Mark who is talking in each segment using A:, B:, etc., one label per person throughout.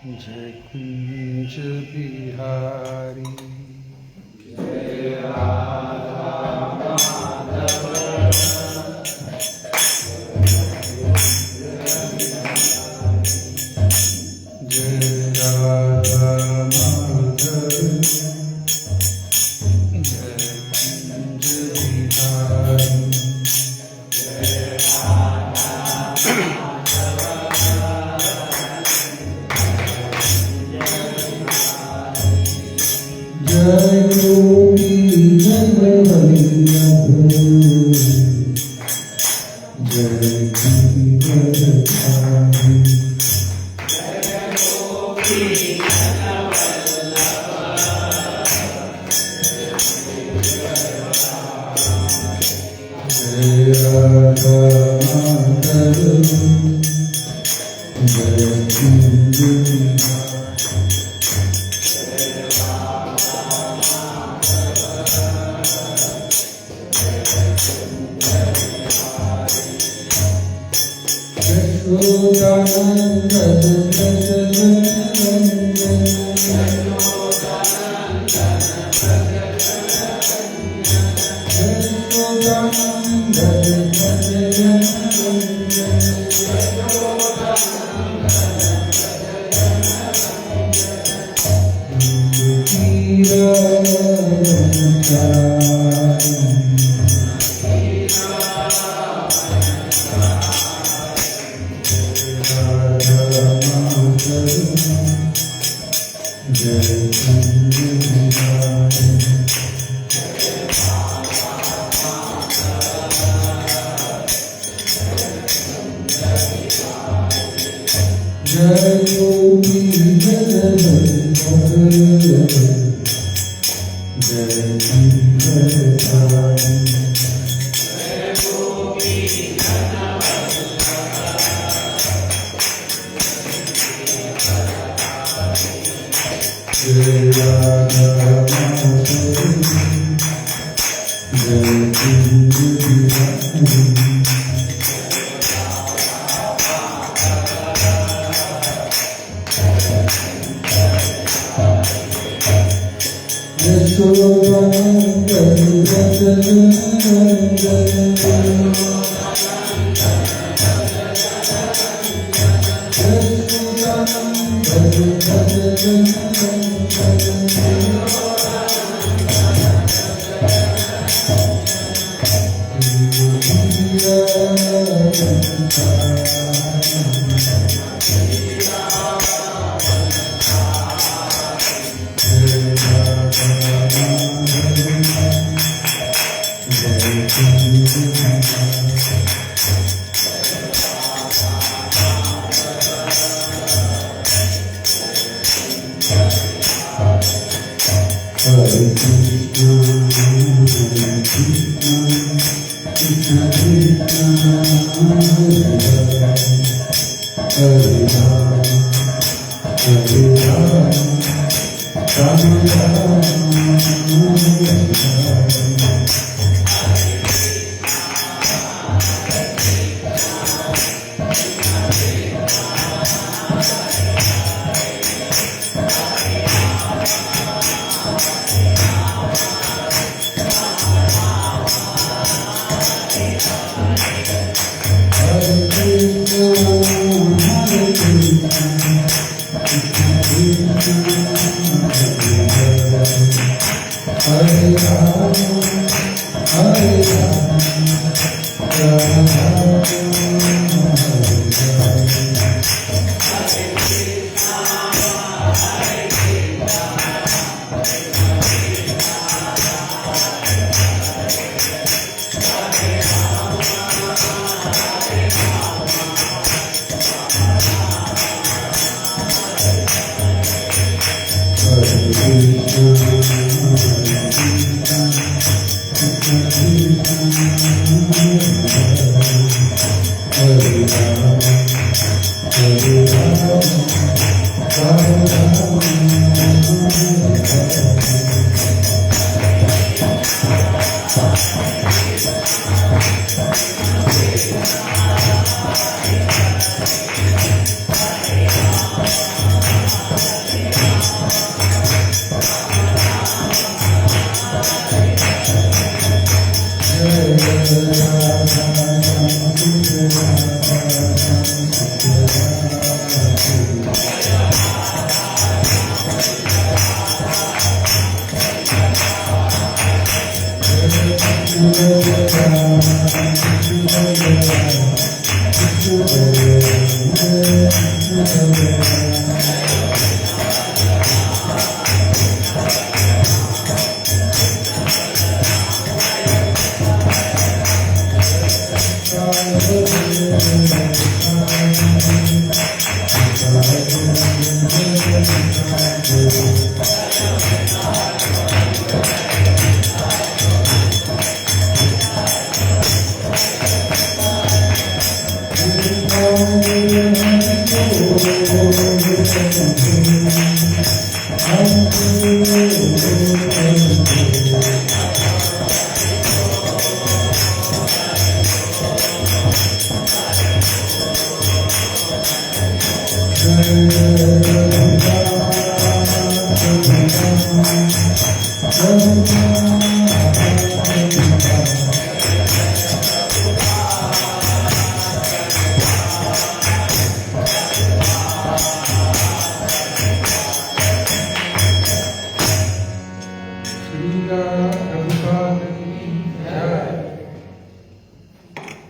A: जय कुंज बिहारी
B: जय राधा माधव
A: जय राधा माधव जय कुंज बिहारी
B: जय राधा
A: जय गोपी वल्लभ जय गिरिवरधारी जय राधा माधव जय कुंज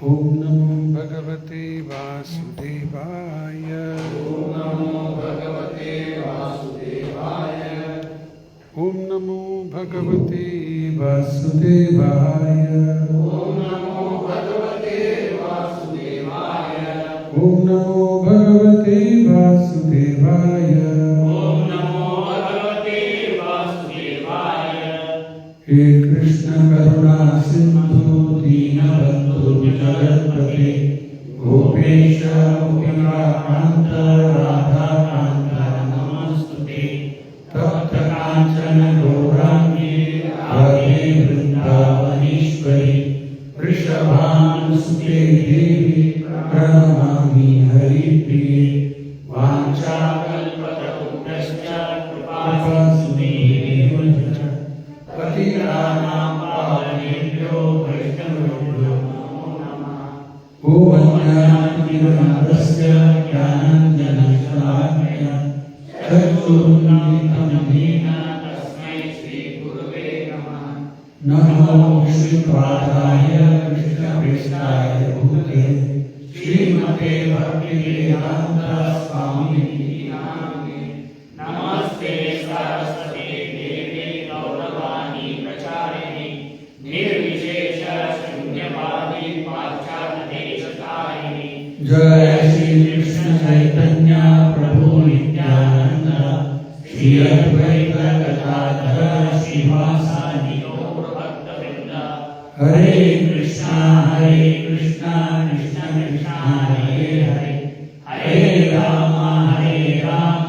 A: ओम नमो भगवते वासुदेवाय।
B: ओम नमो भगवते वासुदेवाय।
A: ओम नमो भगवते वासुदेवाय।
B: ओम नमो भगवते वासुदेवाय।
A: ओम नमो भगवते वासुदेवाय।
B: ओम नमो भगवते वासुदेवाय।
A: हे कृष्ण करुणा सिंधु दीनबंधु जगत्पते गोपेश गोपिकान्त राधाकान्त नमोस्तुते। तप्त कांचन गौरांगी राधे वृंदावनेश्वरी वृषभानुसुते देवी प्रणमामि हरिप्रिये।
B: वाञ्छाकल्पतरुभ्यश्च कृपासिन्धुभ्यो पतितानां पावनेभ्यो वैष्णवेभ्यो नमो नमः।
A: ओम ज्ञानतिमिरान्धस्य ज्ञानाञ्जनशलाकया चक्षुरुन्मीलितं येन
B: तस्मै श्रीगुरवे नमः।
A: नमो विष्णुपादाय कृष्णप्रेष्ठाय भूते श्रीमते भक्तिवेदान्त स्वामिनिधि
B: नामिने। नमस्ते सरस्वती देवी गौरवाणी प्रचारिणि निर्विशेष शून्यवादी पाश्चात्यदेशतारिणि।
A: जय श्री कृष्ण चैतन्य प्रभु नित्यानंद श्री अद्वैत गदाधर श्रीवासादि
B: गौरभक्तवृंद।
A: हरे कृष्णा कृष्ण कृष्णा हरे हरे
B: हरे राम राम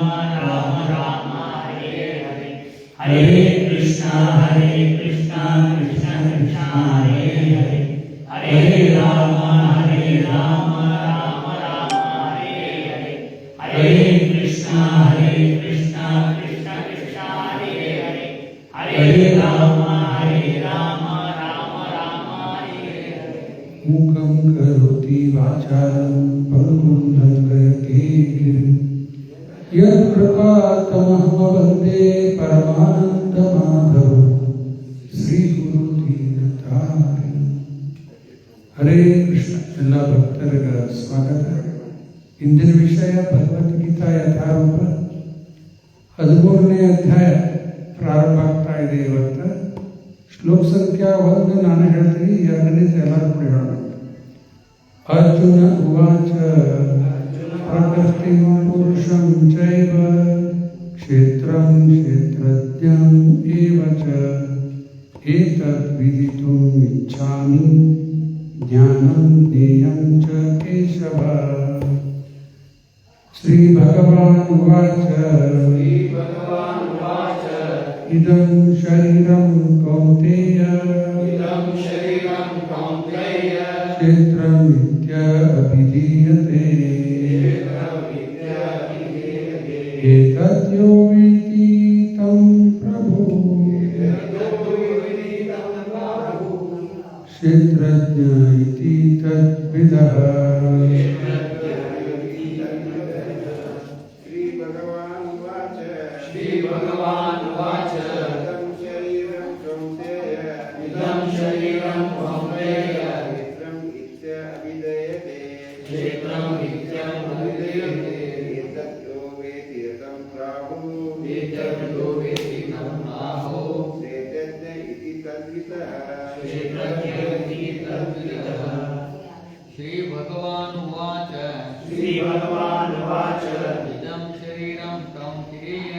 B: राम हरे हरे।
A: हरे कृष्णा कृष्ण कृष्णा हरे हरे
B: हरे राम राम राम हरे हरे। हरे कृष्णा कृष्ण कृष्णा हरे हरे। हरे राम राम राम हरे हरे।
A: मूकं करोति वाचालं पङ्गुं लङ्घयते गिरिं यत्कृपातमहं वन्दे परमानन्दमाधवं श्रीगुरुदीनतारिणं। हरे कृष्ण। ಎಲ್ಲ ಭಕ್ತರಿಗ ಸ್ವಾಗತ. ಇಂದಿನ ವಿಷಯ ಭಗವದ್ಗೀತಾ ಯಥಾರೂಪ 13ನೇ ಅಧ್ಯಾಯ ಪ್ರಾರಂಭ ಆಗ್ತಾ ಇದೆ ಇವತ್ತು. ಶ್ಲೋಕ ಸಂಖ್ಯಾ 1 ನಾನು ಹೇಳ್ತೀನಿ, 2ನೇ ಎಲ್ಲರೂ ಕೂಡ ಹೇಳಬೇಕು. ಅರ್ಜುನ ಉವಾಚ ಪ್ರಕೃತಿಂ ಪುರುಷಂ ಚೈವ ಕ್ಷೇತ್ರಂ ಕ್ಷೇತ್ರಜ್ಞಂ ಏವ ಚ ಏತದ್ ವಿದಿತುಂ ಇಚ್ಛಾಮಿ ಜ್ಞಾನಂ ಜ್ಞೇಯಂ ಚ ಕೇಶವ. ಶ್ರೀ ಭಗವಾನ್ ಉವಾಚ ಇದಂ ಶರೀರಂ ಕೌಂತೆಯ ಕ್ಷೇತ್ರಮಿತ್ಯ ಅಭಿಧೀಯತೆ. ಏತದ್ಯೋ ವೇತ್ತಿ तं ಪ್ರಭು ಕ್ಷೇತ್ರಜ್ಞ ಇತಿ ತದ್ವಿದಃ.
B: इदं शरीरं कौन्तेय
C: श्रीभगवानुवाच
B: श्रीभगवानुवाच
C: इदं शरीरं कौन्तेय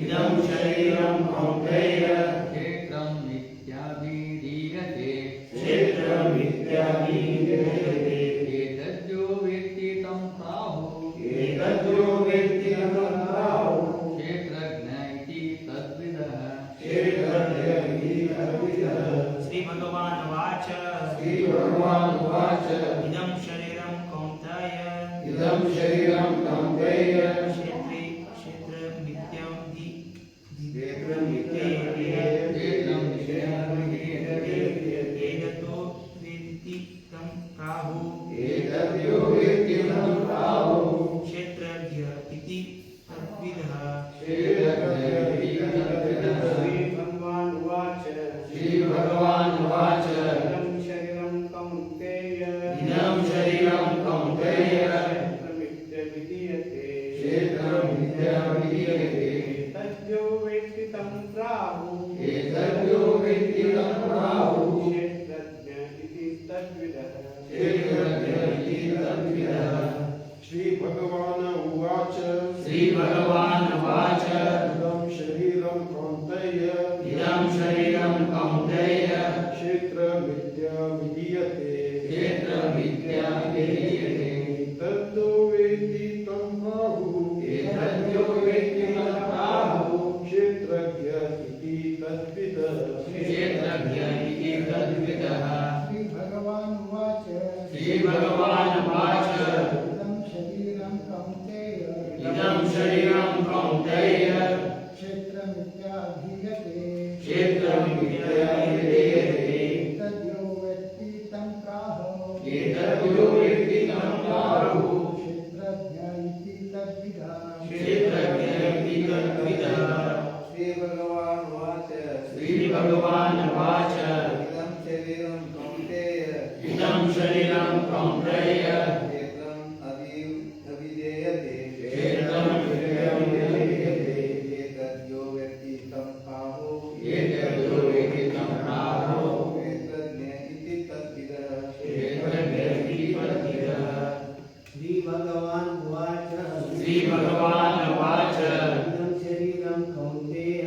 B: इदं शरीरं कौन्तेय
C: क्षेत्रं मिथ्याभिधीयते
B: क्षेत्रमित्याभिधीयते
C: एतद्यो वेत्ति तं प्राहुः
B: एतद्यो वेत्ति तं प्राहुः
C: क्षेत्रज्ञ इति तद्विदः
B: क्षेत्रज्ञ इति तद्विदः।
D: श्रीभगवानुवाच
B: श्रीभगवानुवाच
D: इदं शरीरं कौन्तेय
B: इदं शरीरं कौन्तेय
C: क्षेत्रं मिथ्याभिधीयते
D: एततो वेत्ति तं प्राहुः
B: एतद्यो वेत्ति तं प्राहुः
D: क्षेत्रज्ञ इति तद्विदः।
B: क्षेत्रज्ञ इति तद्विदः।
D: श्रीभगवानुवाच
B: श्रीभगवानुवाच
D: इदं शरीरं कौन्तेय
B: इदं शरीरं कौन्तेय
D: क्षेत्रमित्यभिधीयते
B: क्षेत्रमित्याभिधीयते
D: एतद्यो वेत्ति तं प्राहुः
B: एतद्यो वेत्ति तं प्राहुः
D: क्षेत्रज्ञ इति तद्विदः।
B: क्षेत्रज्ञ इति तद्विदः।
E: श्रीभगवानुवाच
B: श्रीभगवानुवाच
E: इदं शरीरं कौन्तेय
B: इदं शरीरं कौन्तेय
E: क्षेत्रमित्याभिधीयते
B: क्षेत्रमित्याभिधीयते
E: एतद्यो वेत्ति तं प्राहुः
B: एतद्यो वेत्ति तं प्राहुः
E: क्षेत्रज्ञ इति तद्विदः।
B: क्षेत्रज्ञ इति तद्विदः।
F: श्रीभगवानुवाच
B: श्रीभगवानुवाच
F: इदं शरीरं कौन्तेय
B: इदं शरीरं कौन्तेय
F: क्षेत्रमित्याभिधीयते
B: क्षेत्रमित्याभिधीयते
F: एतद्यो वेत्ति तं प्राहुः
B: एतद्यो वेत्ति तं प्राहुः
F: क्षेत्रज्ञ इति तद्विदः।
B: क्षेत्रज्ञ इति तद्विदः।
G: श्रीभगवानुवाच
B: श्रीभगवानुवाच
G: इदं शरीरं कौन्तेय
B: इदं शरीरं कौन्तेय
G: क्षेत्रम् अभिधेयते
B: क्षेत्रमित्याभिधीयते
G: एतद्यो वेत्ति तं प्राहुः
B: एतद्यो वेत्ति तं प्राहुः
G: क्षेत्रज्ञ इति तद्विदः।
B: क्षेत्रज्ञ इति तद्विदः।
F: श्रीभगवानुवाच
B: श्रीभगवानुवाच
F: इदं शरीरं कौन्तेय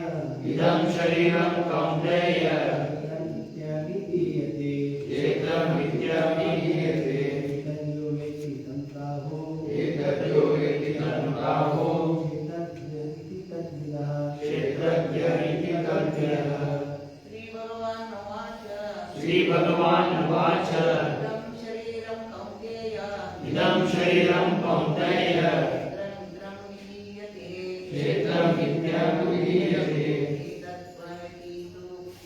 B: इदं शरीरं कौन्तेय
F: क्षेत्रमित्याभिधीयते
B: क्षेत्रमित्याभिधीयते
F: एतद्यो वेत्ति तं प्राहुः
B: एतद्यो वेत्ति तं प्राहुः
F: क्षेत्रज्ञ इति तद्विदः।
B: क्षेत्रज्ञ इति तद्विदः।
H: श्रीभगवानुवाच
B: श्रीभगवानुवाच
H: इदं शरीरं कौन्तेय
B: इदं शरीरं कौन्तेय
H: क्षेत्रमित्रं विधीयते
B: क्षेत्रमित्याभिधीयते
H: एतत्त्वमिति तु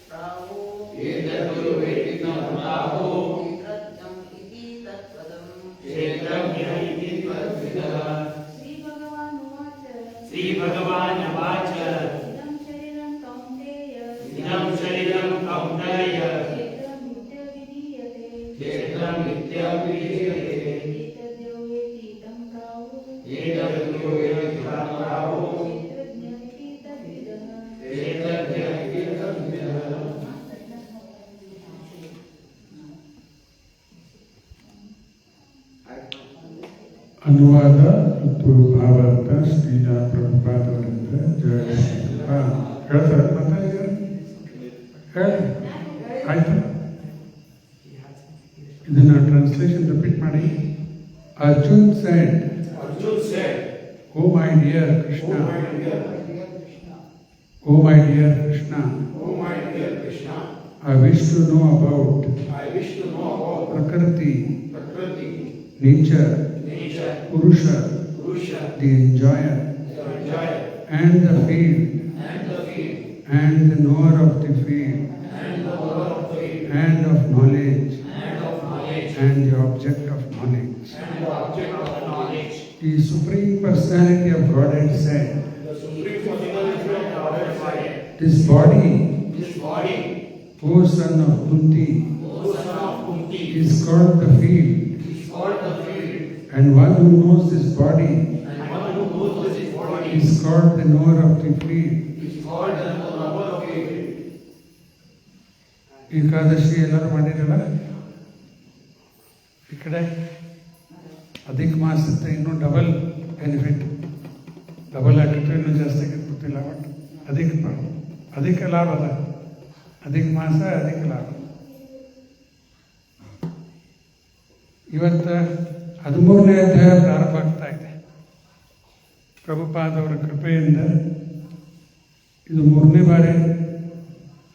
H: प्राहुः
B: एतद्यो वेत्ति तं प्राहुः
H: क्षेत्रज्ञम् इति तत्पदम्।
B: क्षेत्रज्ञ इति तद्विदः।
H: श्रीभगवानुवाच
B: श्रीभगवानुवाच
H: इदं शरीरं कौन्तेय
B: इदं शरीरं कौन्तेय
H: क्षेत्रमित्यभिधीयते
B: क्षेत्रमित्याभिधीयते
H: एतद्यो वेत्ति तं प्राहुः
B: एतद्यो वेत्ति तं प्राहुः
H: क्षेत्रज्ञ इति तद्विदः।
B: क्षेत्रज्ञ इति तद्विदः।
A: ಅನುವಾದ ಮತ್ತು ಭಾವಾರ್ಥ ಶ್ರೀಲಾ ಪ್ರಭುಪಾದವರಿಂದ ಜಯ ಶ್ರೀಕೃಷ್ಣ. ಹೇಳ್ತಾರೆ ಮತ್ತೆ ಹೇಳಿ ಆಯ್ತು. ಇದನ್ನ ಟ್ರಾನ್ಸ್ಲೇಷನ್ ರಿಪೀಟ್ ಮಾಡಿ. Arjun said,
E: Arjun said,
A: "O my dear Krishna,
E: O my dear,
A: O my dear Krishna,
E: O my dear Krishna,
A: I wish to know about
E: I wish to know about
A: Prakriti,
E: Prakriti,
A: nature,
E: nature,
A: Purusha,
E: Purusha,
A: the enjoyer,
E: the enjoyer,
A: and the field,
E: and the field,
A: and the knower of the field,
E: and the knower of the field,
A: and of knowledge,
E: and of knowledge,
A: and the object of knowledge."
E: and the object of knowledge.
A: The Supreme Personality of Godhead said,
E: The Supreme Personality of Godhead said,
A: "This body,
E: this body,
A: O son of Kunti,
E: O son of Kunti,
A: is called the field,
E: is called the field,
A: and one who knows this body
E: and one who knows this body
A: is called the knower of the field."
E: is called the knower of the field.
A: Ekadashi ಎಲ್ಲರೂ ಮಾಡಿರಲ್ಲ ಈ ಕಡೆ ಅಧಿಕ ಮಾಸದ ಇನ್ನೂ double benefit, double ಆಗಿತ್ತು ಇನ್ನೂ ಜಾಸ್ತಿ ಆಗಿತ್ತು ಗೊತ್ತಿಲ್ಲ. ಬಟ್ ಅಧಿಕ ಲಾಭ ಅದ, ಅಧಿಕ ಮಾಸ ಅಧಿಕ ಲಾಭ. ಇವತ್ತು 13ನೇ ಅಧ್ಯಾಯ ಪ್ರಾರಂಭ ಆಗ್ತಾ ಇದೆ. ಪ್ರಭುಪಾದವರ ಕೃಪೆಯಿಂದ ಇದು 3ನೇ ಬಾರಿ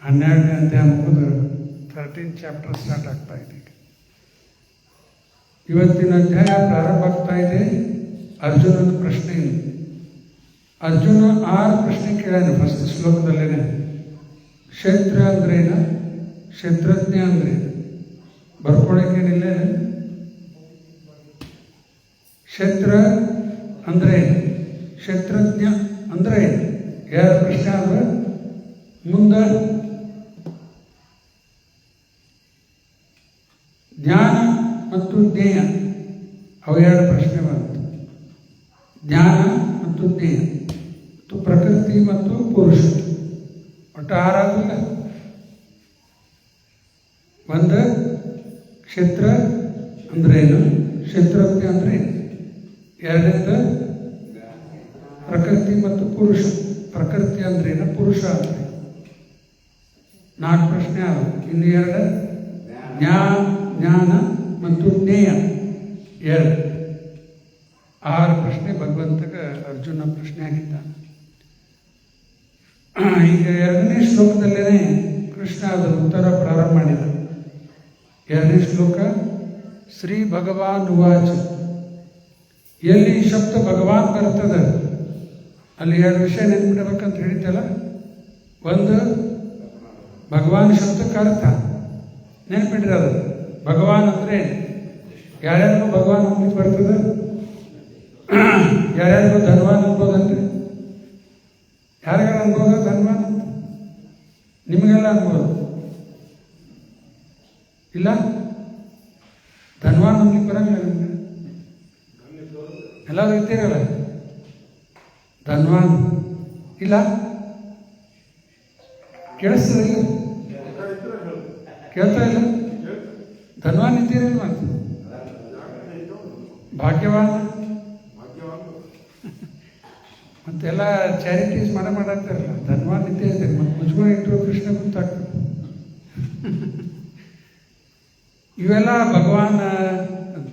A: 12ನೇ ಅಧ್ಯಾಯ ಮುಗಿದು 13 ಚಾಪ್ಟರ್ ಸ್ಟಾರ್ಟ್ ಆಗ್ತಾ ಇದೆ. ಇವತ್ತಿನ ಅಧ್ಯಾಯ ಪ್ರಾರಂಭ ಆಗ್ತಾ ಇದೆ ಅರ್ಜುನನ ಪ್ರಶ್ನೆಯಿಂದ. ಅರ್ಜುನ 6 ಪ್ರಶ್ನೆ ಕೇಳ್ಯಾನ ಫಸ್ಟ್ ಶ್ಲೋಕದಲ್ಲೇನೆ. ಕ್ಷೇತ್ರ ಅಂದ್ರೇನು, ಕ್ಷೇತ್ರಜ್ಞ ಅಂದ್ರೇನು, ಬರ್ಕೊಳಕ್ಕೇನಿಲ್ಲ. ಕ್ಷೇತ್ರ ಅಂದ್ರೇನು, ಕ್ಷೇತ್ರಜ್ಞ ಅಂದ್ರೆ ಏನು, ಯಾರ ಪ್ರಶ್ನೆ ಅಂದ್ರೆ ಮುಂದೆ ಜ್ಞಾನ ಮತ್ತು ಜ್ಞೇಯ ಅವು 2 ಪ್ರಶ್ನೆ ಬಂತು. ಜ್ಞಾನ ಮತ್ತು ಜ್ಞೇಯ ಮತ್ತು ಪ್ರಕೃತಿ ಮತ್ತು ಪುರುಷ ಒಟ್ಟು 6 ಆಗಿಲ್ಲ. ಒಂದು ಕ್ಷೇತ್ರ ಅಂದ್ರೇನು, ಕ್ಷೇತ್ರಜ್ಞ ಅಂದ್ರೇನು, ಎರಡನೇದು ಪ್ರಕೃತಿ ಮತ್ತು ಪುರುಷ. ಪ್ರಕೃತಿ ಅಂದ್ರೇನು, ಪುರುಷ ಅಂದ್ರೆ 4 ಪ್ರಶ್ನೆ ಅವು. ಇನ್ನು 2 ಜ್ಞಾನ ಮತ್ತು ಜ್ಞೇಯ 2. 6 ಪ್ರಶ್ನೆ ಭಗವಂತಗೆ ಅರ್ಜುನ ಪ್ರಶ್ನೆ ಹಾಕಿದ್ದಾನೆ. ಈಗ 2ನೇ ಶ್ಲೋಕದಲ್ಲೇ ಕೃಷ್ಣ ಅದರ ಉತ್ತರ ಪ್ರಾರಂಭ ಮಾಡಿದ. 2ನೇ ಶ್ಲೋಕ ಶ್ರೀ ಭಗವಾನ್ ಉವಾಚ. ಎಲ್ಲಿ ಶಬ್ದ ಭಗವಾನ್ ಬರ್ತದೆ ಅಲ್ಲಿ 2 ವಿಷಯ ನೆನ್ಪಿಡಬೇಕಂತ ಹೇಳಿದ್ದಲ್ಲ. ಒಂದು ಭಗವಾನ್ ಶಬ್ದಕ್ಕೆ ಅರ್ಥ ನೆನ್ಪಿಡ್ರಿ. ಅದು ಭಗವಾನ್ ಅಂದರೆ ಯಾರ್ಯಾರಿಗೂ ಭಗವಾನ್ ಅನ್ಲಿಕ್ಕೆ ಬರ್ತದೆ, ಯಾರ್ಯಾರಿಗೂ ಧನ್ವಾನ್ ಅನ್ಬೋದನ್ರಿ. ಯಾರಿಗಾರ ಅನ್ಬೋದು ಧನ್ವಾನ್ ಅಂತ? ನಿಮಗೆಲ್ಲ ಅನ್ಬೋದು ಇಲ್ಲ? ಧನ್ವಾನ್ ಅನ್ಲಿಕ್ಕೆ ಬರಂಗಿಲ್ಲ ನಿಮಗೆ? ಎಲ್ಲರೂ ಇರ್ತೀರಲ್ಲ ಧನ್ವಾನ್ ಇಲ್ಲ? ಕೇಳಿಸ್ತಿಲ್ಲ? ಕೇಳ್ತಾ ಇಲ್ಲ? ಧನ್ವಾನ್ ಇದ್ದೀರಲ್ಲ ಮತ್ತೆ ಭಾಗ್ಯವಾನ್ ಮತ್ತೆಲ್ಲ ಚಾರಿಟೀಸ್ ಮಾಡಾಕ್ತಾರಲ್ಲ, ಧನ್ವಾನ್ ಇದ್ದೇ ಇದ್ದೀರಿ. ಮತ್ತೆ ಮುಚ್ಕೊಂಡು ಇಟ್ಟರು ಕೃಷ್ಣ ಗೊತ್ತಾಗ್ತದೆ. ಇವೆಲ್ಲ ಭಗವಾನ್,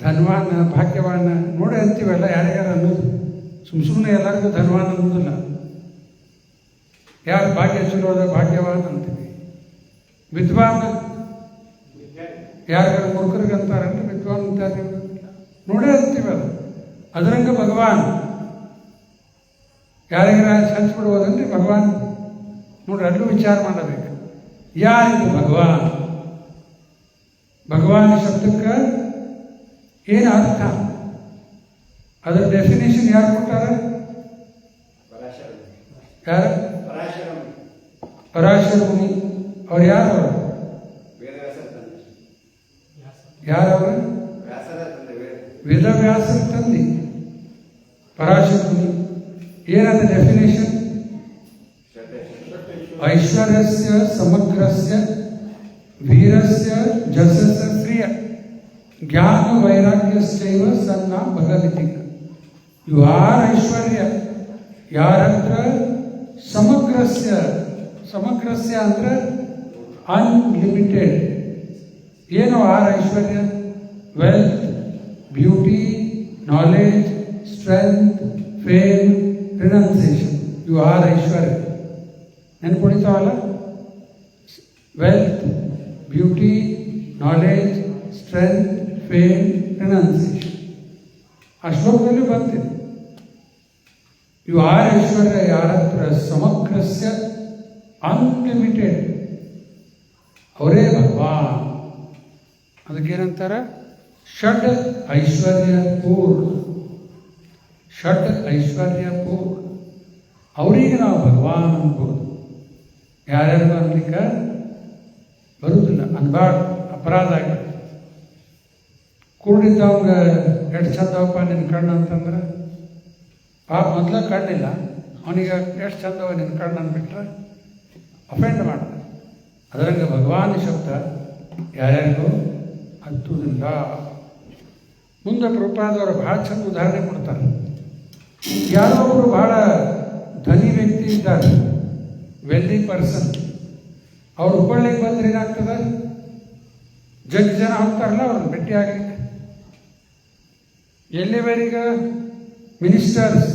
A: ಧನ್ವಾನ್, ಭಾಗ್ಯವಾನ್ ನೋಡಿ ಅಂತೀವಲ್ಲ, ಯಾರ್ಯಾರು ಅನ್ನೋದು ಸುಮ್ಮನೆ ಎಲ್ಲರಿಗೂ ಧನ್ವಾನ್ ಅನ್ನೋದಿಲ್ಲ. ಯಾರು ಭಾಗ್ಯ ಚಲೋ ಅದ ಭಾಗ್ಯವಾನ್ ಅಂತೀವಿ. ವಿದ್ವಾನ್ ಯಾರಿಗಾರ ಮೂರ್ಖರಿಗೆ ಅಂತಾರಲ್ಲ ವಿದ್ವಾನ್ ಅಂತ ನೋಡೇ ಅಂತೀವಲ್ಲ. ಅದರಂಗ ಭಗವಾನ್ ಯಾರಿಗಾರ ಹಂಚ್ಬಿಡ್ಬೋದನ್ರಿ ಭಗವಾನ್ ನೋಡ್ರಿ, ಅಲ್ಲೂ ವಿಚಾರ ಮಾಡಬೇಕು. ಯಾರಿಗೂ ಭಗವಾನ್, ಭಗವಾನ್ ಶಬ್ದಕ್ಕೆ ಏನು ಅರ್ಥ, ಅದರ ಡೆಫಿನೇಷನ್ ಯಾರು ಕೊಟ್ಟಾರ? ಯಾರು? ಪರಾಶರ ಮುನಿ. ಅವ್ರು ಯಾರವರು? ಯಾರವರು? ವೇದವ್ಯಾಸರ ತಂದೆ ಪರಾಶರ ಮುನಿ. ಏನದ ಡೆಫಿನೇಷನ್? ಐಶ್ವರ್ಯಸ್ಯ ಸಮಗ್ರಸ್ಯ ವೀರಸ್ಯ ಜಸಸ್ಯ ಶ್ರಿಯ ಜ್ಞಾನ ವೈರಾಗ್ಯಶ್ಚೈವ ಸನ್ನ ಭಗವತಿಕ. ಇವು 6 ಐಶ್ವರ್ಯ. ಯಾರತ್ರ ಸಮಗ್ರಸ್ಯ, ಸಮಗ್ರಸ್ಯ ಅಂದ್ರೆ ಅನ್ಲಿಮಿಟೆಡ್. ಏನು 6 ಐಶ್ವರ್ಯ? Wealth, beauty, knowledge, strength, fame, renunciation. ಇವು 6 ಐಶ್ವರ್ಯ. ನೆನ್ಕೊಳಿತಾವಲ್ಲ? Wealth, beauty, knowledge, strength, fame, renunciation. ಆ ಶ್ಲೋಕದಲ್ಲಿ ಬರ್ತಿದೆ. ಇವು 6 ಐಶ್ವರ್ಯ ಯಾರತ್ರ ಸಮಗ್ರಸ್ಯ ಅನ್ಲಿಮಿಟೆಡ್, ಅವರೇ ಭಗವಾನ್. ಅದಕ್ಕೇನಂತಾರ? ಷಡ್ ಐಶ್ವರ್ಯ ಪೂರ್ಣ. ಷಡ್ ಐಶ್ವರ್ಯ ಪೂರ್ಣ ಅವರಿಗೆ ನಾವು ಭಗವಾನ್ ಅನ್ಬೋದು. ಯಾರ್ಯಾರಿಗೂ ಅನ್ಲಿಕ್ಕೆ ಬರುವುದಿಲ್ಲ, ಅನ್ಬಾರ್ದು, ಅಪರಾಧ ಆಗಿಬಿಡುತ್ತೆ. ಕುರುಡಿದ್ದವಂಗ ಎಷ್ಟು ಚಂದವಪ್ಪ ನಿನ್ನ ಕಣ್ಣು ಅಂತಂದ್ರೆ ಪಾಪ ಮೊದಲ ಕಣ್ಣಿಲ್ಲ ಅವನಿಗೆ ಎಷ್ಟು ಚಂದವ ನಿನ್ನ ಕಣ್ಣು ಅಂದ್ಬಿಟ್ರೆ ಅಫೆಂಡ್ ಮಾಡ್ತಾರೆ. ಅದರಂಗೆ ಭಗವಾನ್ ಶಬ್ದ ಯಾರ್ಯಾರಿಗೂ ಹತ್ತುವುದಿಲ್ಲ. ಮುಂದೆ ಪ್ರಭುಪಾದವರು ಭಾಳ ಚಂದ ಉದಾಹರಣೆ ಕೊಡ್ತಾರೆ. ಯಾರೋ ಒಬ್ಬರು ಭಾಳ ಧನಿ ವ್ಯಕ್ತಿ ಇದ್ದಾರೆ, ವೆಲ್ದಿ ಪರ್ಸನ್. ಅವ್ರು ಹುಬ್ಬಳ್ಳಿಗೆ ಬಂದ್ರೆ ಏನಾಗ್ತದೆ, ಜನ ಹೋಗ್ತಾರಲ್ಲ ಅವ್ರನ್ನ ಭೇಟಿ ಆಗಲಿಕ್ಕೆ. ಎಲ್ಲಿವರೆಗ ಮಿನಿಸ್ಟರ್ಸ್,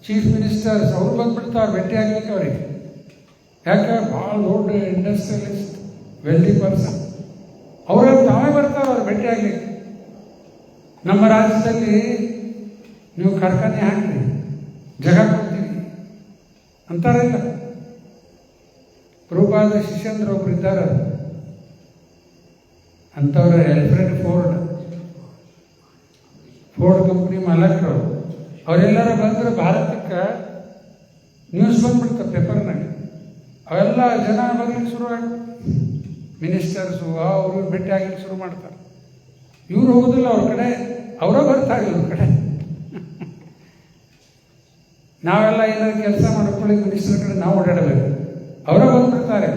A: ಚೀಫ್ ಮಿನಿಸ್ಟರ್ಸ್ ಅವ್ರು ಬಂದ್ಬಿಡ್ತಾರೆ ಭೇಟಿ ಆಗ್ಲಿಕ್ಕೆ ಅವ್ರಿಗೆ. ಯಾಕೆ, ಭಾಳ ದೊಡ್ಡ ಇಂಡಸ್ಟ್ರಿಯಲಿಸ್ಟ್, ವೆಲ್ದಿ ಪರ್ಸನ್. ಅವ್ರ ತಾವೇ ಬರ್ತಾರೆ ಅವ್ರು ಭೇಟಿ ಆಗ್ಲಿಕ್ಕೆ. ನಮ್ಮ ರಾಜ್ಯದಲ್ಲಿ ನೀವು ಕಾರ್ಖಾನೆ ಹಾಕ್ರಿ, ಜಾಗ ಕೊಡ್ತೀವಿ ಅಂತಾರಲ್ಲ. ಪ್ರಭುಪಾದ ಶಿಷ್ಯಂದ್ರ ಒಬ್ರು ಇದ್ದಾರೆ, ಅಂಥವ್ರ ಆಲ್ಫ್ರೆಡ್ ಫೋರ್ಡ್ ಕಂಪ್ನಿ ಮಾಲಕರು. ಅವರೆಲ್ಲರೂ ಬಂದ್ರೆ ಭಾರತಕ್ಕೆ ನ್ಯೂಸ್ ಬಂದ್ಬಿಡ್ತಾರೆ ಪೇಪರ್ನಾಗ. ಅವೆಲ್ಲ ಜನ ಬರ್ಲಿಕ್ಕೆ ಶುರು ಆಗ್ಬಿಡ್ತಾರೆ, ಮಿನಿಸ್ಟರ್ಸು ಅವರು ಭೇಟಿ ಆಗ್ಲಿಕ್ಕೆ ಶುರು ಮಾಡ್ತಾರೆ. ಇವ್ರು ಹೋಗೋದಿಲ್ಲ ಅವ್ರ ಕಡೆ, ಅವರೇ ಬರ್ತಾರೆ ಇವ್ರ ಕಡೆ. ನಾವೆಲ್ಲ ಏನಾದ್ರು ಕೆಲಸ ಮಾಡ್ಕೊಳ್ಳಿ ಮಿನಿಸ್ಟರ್ ಕಡೆ ನಾವು ಓಡಾಡಬೇಕು, ಅವರೇ ಬಂದ್ಬಿಡ್ತಾರೆ.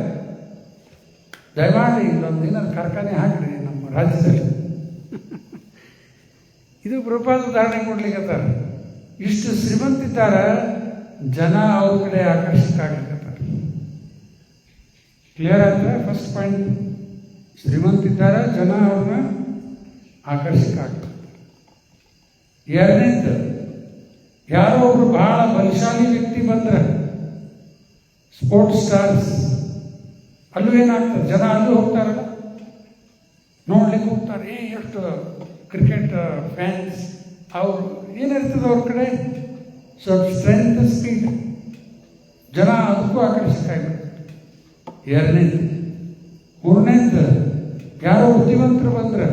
A: ದಯಮಾಡಿ ಇಲ್ಲೊಂದು ಏನಾದ್ರು ಕಾರ್ಖಾನೆ ಹಾಕ್ರಿ ನಮ್ಮ ರಾಜ್ಯದಲ್ಲಿ. ಇದು ಪ್ರಭುಪಾದ ಉದಾಹರಣೆ ಕೊಡ್ಲಿಕ್ಕತ್ತಾರ. ಇಷ್ಟು ಶ್ರೀಮಂತಿದ್ದಾರ, ಜನ ಅವ್ರ ಕಡೆ ಆಕರ್ಷಕ ಆಗ್ಲಿಕ್ಕತ್ತಾರ. ಕ್ಲಿಯರ್ ಆಗ್ತದೆ ಫಸ್ಟ್ ಪಾಯಿಂಟ್. ಶ್ರೀಮಂತಿದ್ದಾರೆ, ಜನ ಅವ್ರನ್ನ ಆಕರ್ಷಕ ಆಗ್ತಾರೆ. ಎರಡನೇದು, ಯಾರೋ ಒಬ್ರು ಬಹಳ ಬಲಶಾಲಿ ವ್ಯಕ್ತಿ ಬಂದ್ರೆ, ಸ್ಪೋರ್ಟ್ಸ್ ಸ್ಟಾರ್ಸ್, ಅಲ್ಲೂ ಏನಾಗ್ತದೆ, ಜನ ಅಲ್ಲೂ ಹೋಗ್ತಾರಲ್ಲ, ನೋಡ್ಲಿಕ್ಕೆ ಹೋಗ್ತಾರೆ. ಎಷ್ಟು ಕ್ರಿಕೆಟ್ ಫ್ಯಾನ್ಸ್, ಅವರು ಏನಿರ್ತದೆ ಅವ್ರ ಕಡೆ, ಸ್ವಲ್ಪ ಸ್ಟ್ರೆಂತ್, ಸ್ಪೀಡ್, ಜನ ಅದಕ್ಕೂ ಆಕರ್ಷಕ ಆಗಿಬಿಡ್ತಾರೆ. ಎರಡನೇದು. ಮೂರನೇದು, ಯಾರೋ ಬುದ್ಧಿವಂತರು ಬಂದ್ರೆ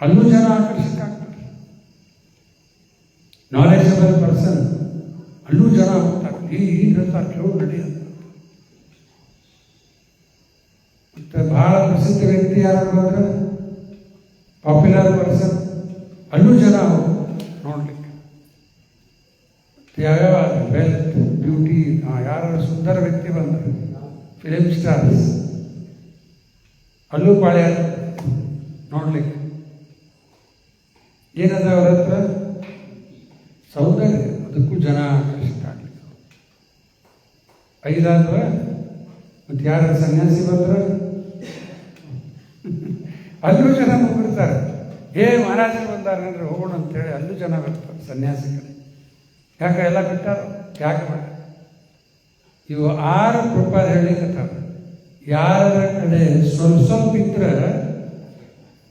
A: ಅಲ್ಲೂ ಜನ ಆಕರ್ಷಕ ಆಗ್ತಾರೆ. ನಾಲೆಜಬಲ್ ಪರ್ಸನ್, ಅಲ್ಲೂ ಜನ ಹೋಗ್ತಾರೆ, ಈಗ ಹೇಳ್ತಾರೆ ಕೇಳು ನಡಿ ಅಂತ. ಮತ್ತೆ ಬಹಳ ಪ್ರಸಿದ್ಧ ವ್ಯಕ್ತಿ ಯಾರು ಬಂದ್ರೆ, ಪಾಪ್ಯುಲರ್ ಪರ್ಸನ್, ಅಲ್ಲೂ ಜನ ನೋಡ್ಲಿಕ್ಕೆ. ಯಾವ್ಯಾವ ವೆಲ್ತ್, ಬ್ಯೂಟಿ, ಯಾರು ಸುಂದರ ವ್ಯಕ್ತಿ ಬಂದ್ರೆ, ಫಿಲಿಮ್ ಸ್ಟಾರ್ಸ್, ಅಲ್ಲೂ ಪಾಳ್ಯ ನೋಡ್ಲಿಕ್ಕೆ. ಏನದ ಅವ್ರ ಹತ್ರ ಸೌಂದರ್ಯ, ಅದಕ್ಕೂ ಜನ ಆಕರ್ಷಕ ಆಗ್ಲಿಕ್ಕೆ. ಐದಾದ್ವ ಮತ್ತೆ ಯಾರ ಸನ್ಯಾಸಿ ಬಂದ್ರೆ ಅಲ್ಲೂ ಜನ ಹೋಗ್ಬಿಡ್ತಾರೆ. ಮಹಾರಾಜರು ಬಂದಾರೆ ಅಂದ್ರೆ ಹೋಗೋಣ ಅಂತೇಳಿ ಅಲ್ಲೂ ಜನ ಬರ್ತಾರೆ ಸನ್ಯಾಸಿ ಕಡೆ. ಯಾಕೆ ಎಲ್ಲ ಬಿಟ್ಟಾರ, ಯಾಕೆ ಬೇಡ. ಇವು 6 ಪ್ರಭುಪಾದ ಹೇಳಿಕತ್ತಾರ. ಯಾರ ಕಡೆ ಸ್ವಲ್ಪ ಇದ್ರೆ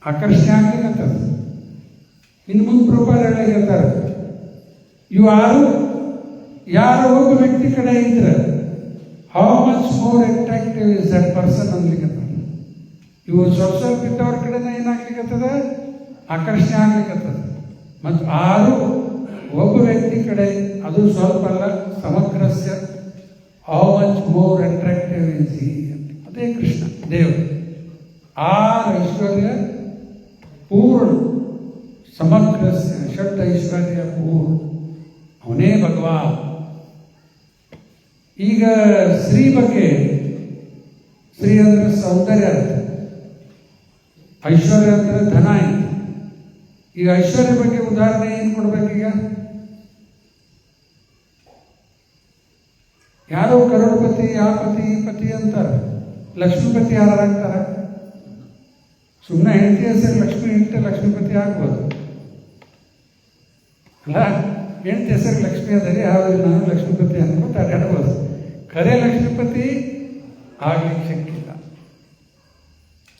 A: ಆಕರ್ಷಣೆ ಆಗ್ಲಿಕ್ಕತ್ತಾರ. ಇನ್ನು ಮುಂದೆ ಪ್ರಭುಪಾದ ಹೇಳಿಕತ್ತಾರ, ಇವು 6 ಯಾರೋ ಒಬ್ಬ ವ್ಯಕ್ತಿ ಕಡೆ ಇದ್ರೆ how much more attractive is that person ಅನ್ಲಿಕ್ಕತ್ತಾರ. ಇವು ಸ್ವಲ್ಪ ಇದ್ದವ್ರ ಕಡೆನ ಏನಾಗ್ಲಿಕ್ಕತ್ತದ, ಆಕರ್ಷಣೆ ಆಗ್ಲಿಕ್ಕತ್ತದ. ಮತ್ತು 6 ಒಬ್ಬ ವ್ಯಕ್ತಿ ಕಡೆ, ಅದು ಸ್ವಲ್ಪ ಅಲ್ಲ, ಸಮಗ್ರಸ್ಯ how much more attractive is he ಅಂತ. ಅದೇ ಕೃಷ್ಣ ದೇವರು. 6 ಐಶ್ವರ್ಯ ಪೂರ್ಣ, ಸಮಗ್ರಸ್ಯ ಷಡ್ ಐಶ್ವರ್ಯ ಪೂರ್ಣ, ಅವನೇ ಭಗವಾನ್. ಈಗ ಶ್ರೀ ಬಗ್ಗೆ, ಶ್ರೀ ಅಂದ್ರೆ ಸೌಂದರ್ಯ, ಐಶ್ವರ್ಯ ಅಂದ್ರೆ ಧನ ಆಯ್ತು. ಈಗ ಐಶ್ವರ್ಯ ಬಗ್ಗೆ ಉದಾಹರಣೆ ಏನು ಕೊಡ್ಬೇಕೀಗ? ಯಾರೋ ಕರೋಡ್ಪತಿ, ಆ ಪತಿ ಈ ಪತಿ ಅಂತಾರ, ಲಕ್ಷ್ಮೀಪತಿ ಯಾರಾಗ್ತಾರ? ಸುಮ್ಮನೆ ಹೆಂಡತಿ ಹೆಸರು ಲಕ್ಷ್ಮಿ ಇಟ್ಟು ಲಕ್ಷ್ಮೀಪತಿ ಆಗ್ಬೋದು ಅಲ್ಲ. ಹೆಂಡತಿ ಹೆಸರು ಲಕ್ಷ್ಮಿ ಅದರಿ, ಆದ್ರೆ ನಾನು ಲಕ್ಷ್ಮೀಪತಿ ಅನ್ಬಿಟ್ಟು ಅಡ್ಯಾಡ್ಬೋದು. ಖರೆ ಲಕ್ಷ್ಮೀಪತಿ ಆಗ್ಲಿಕ್ಕೆ ಶಕ್ತಿಲ್ಲ.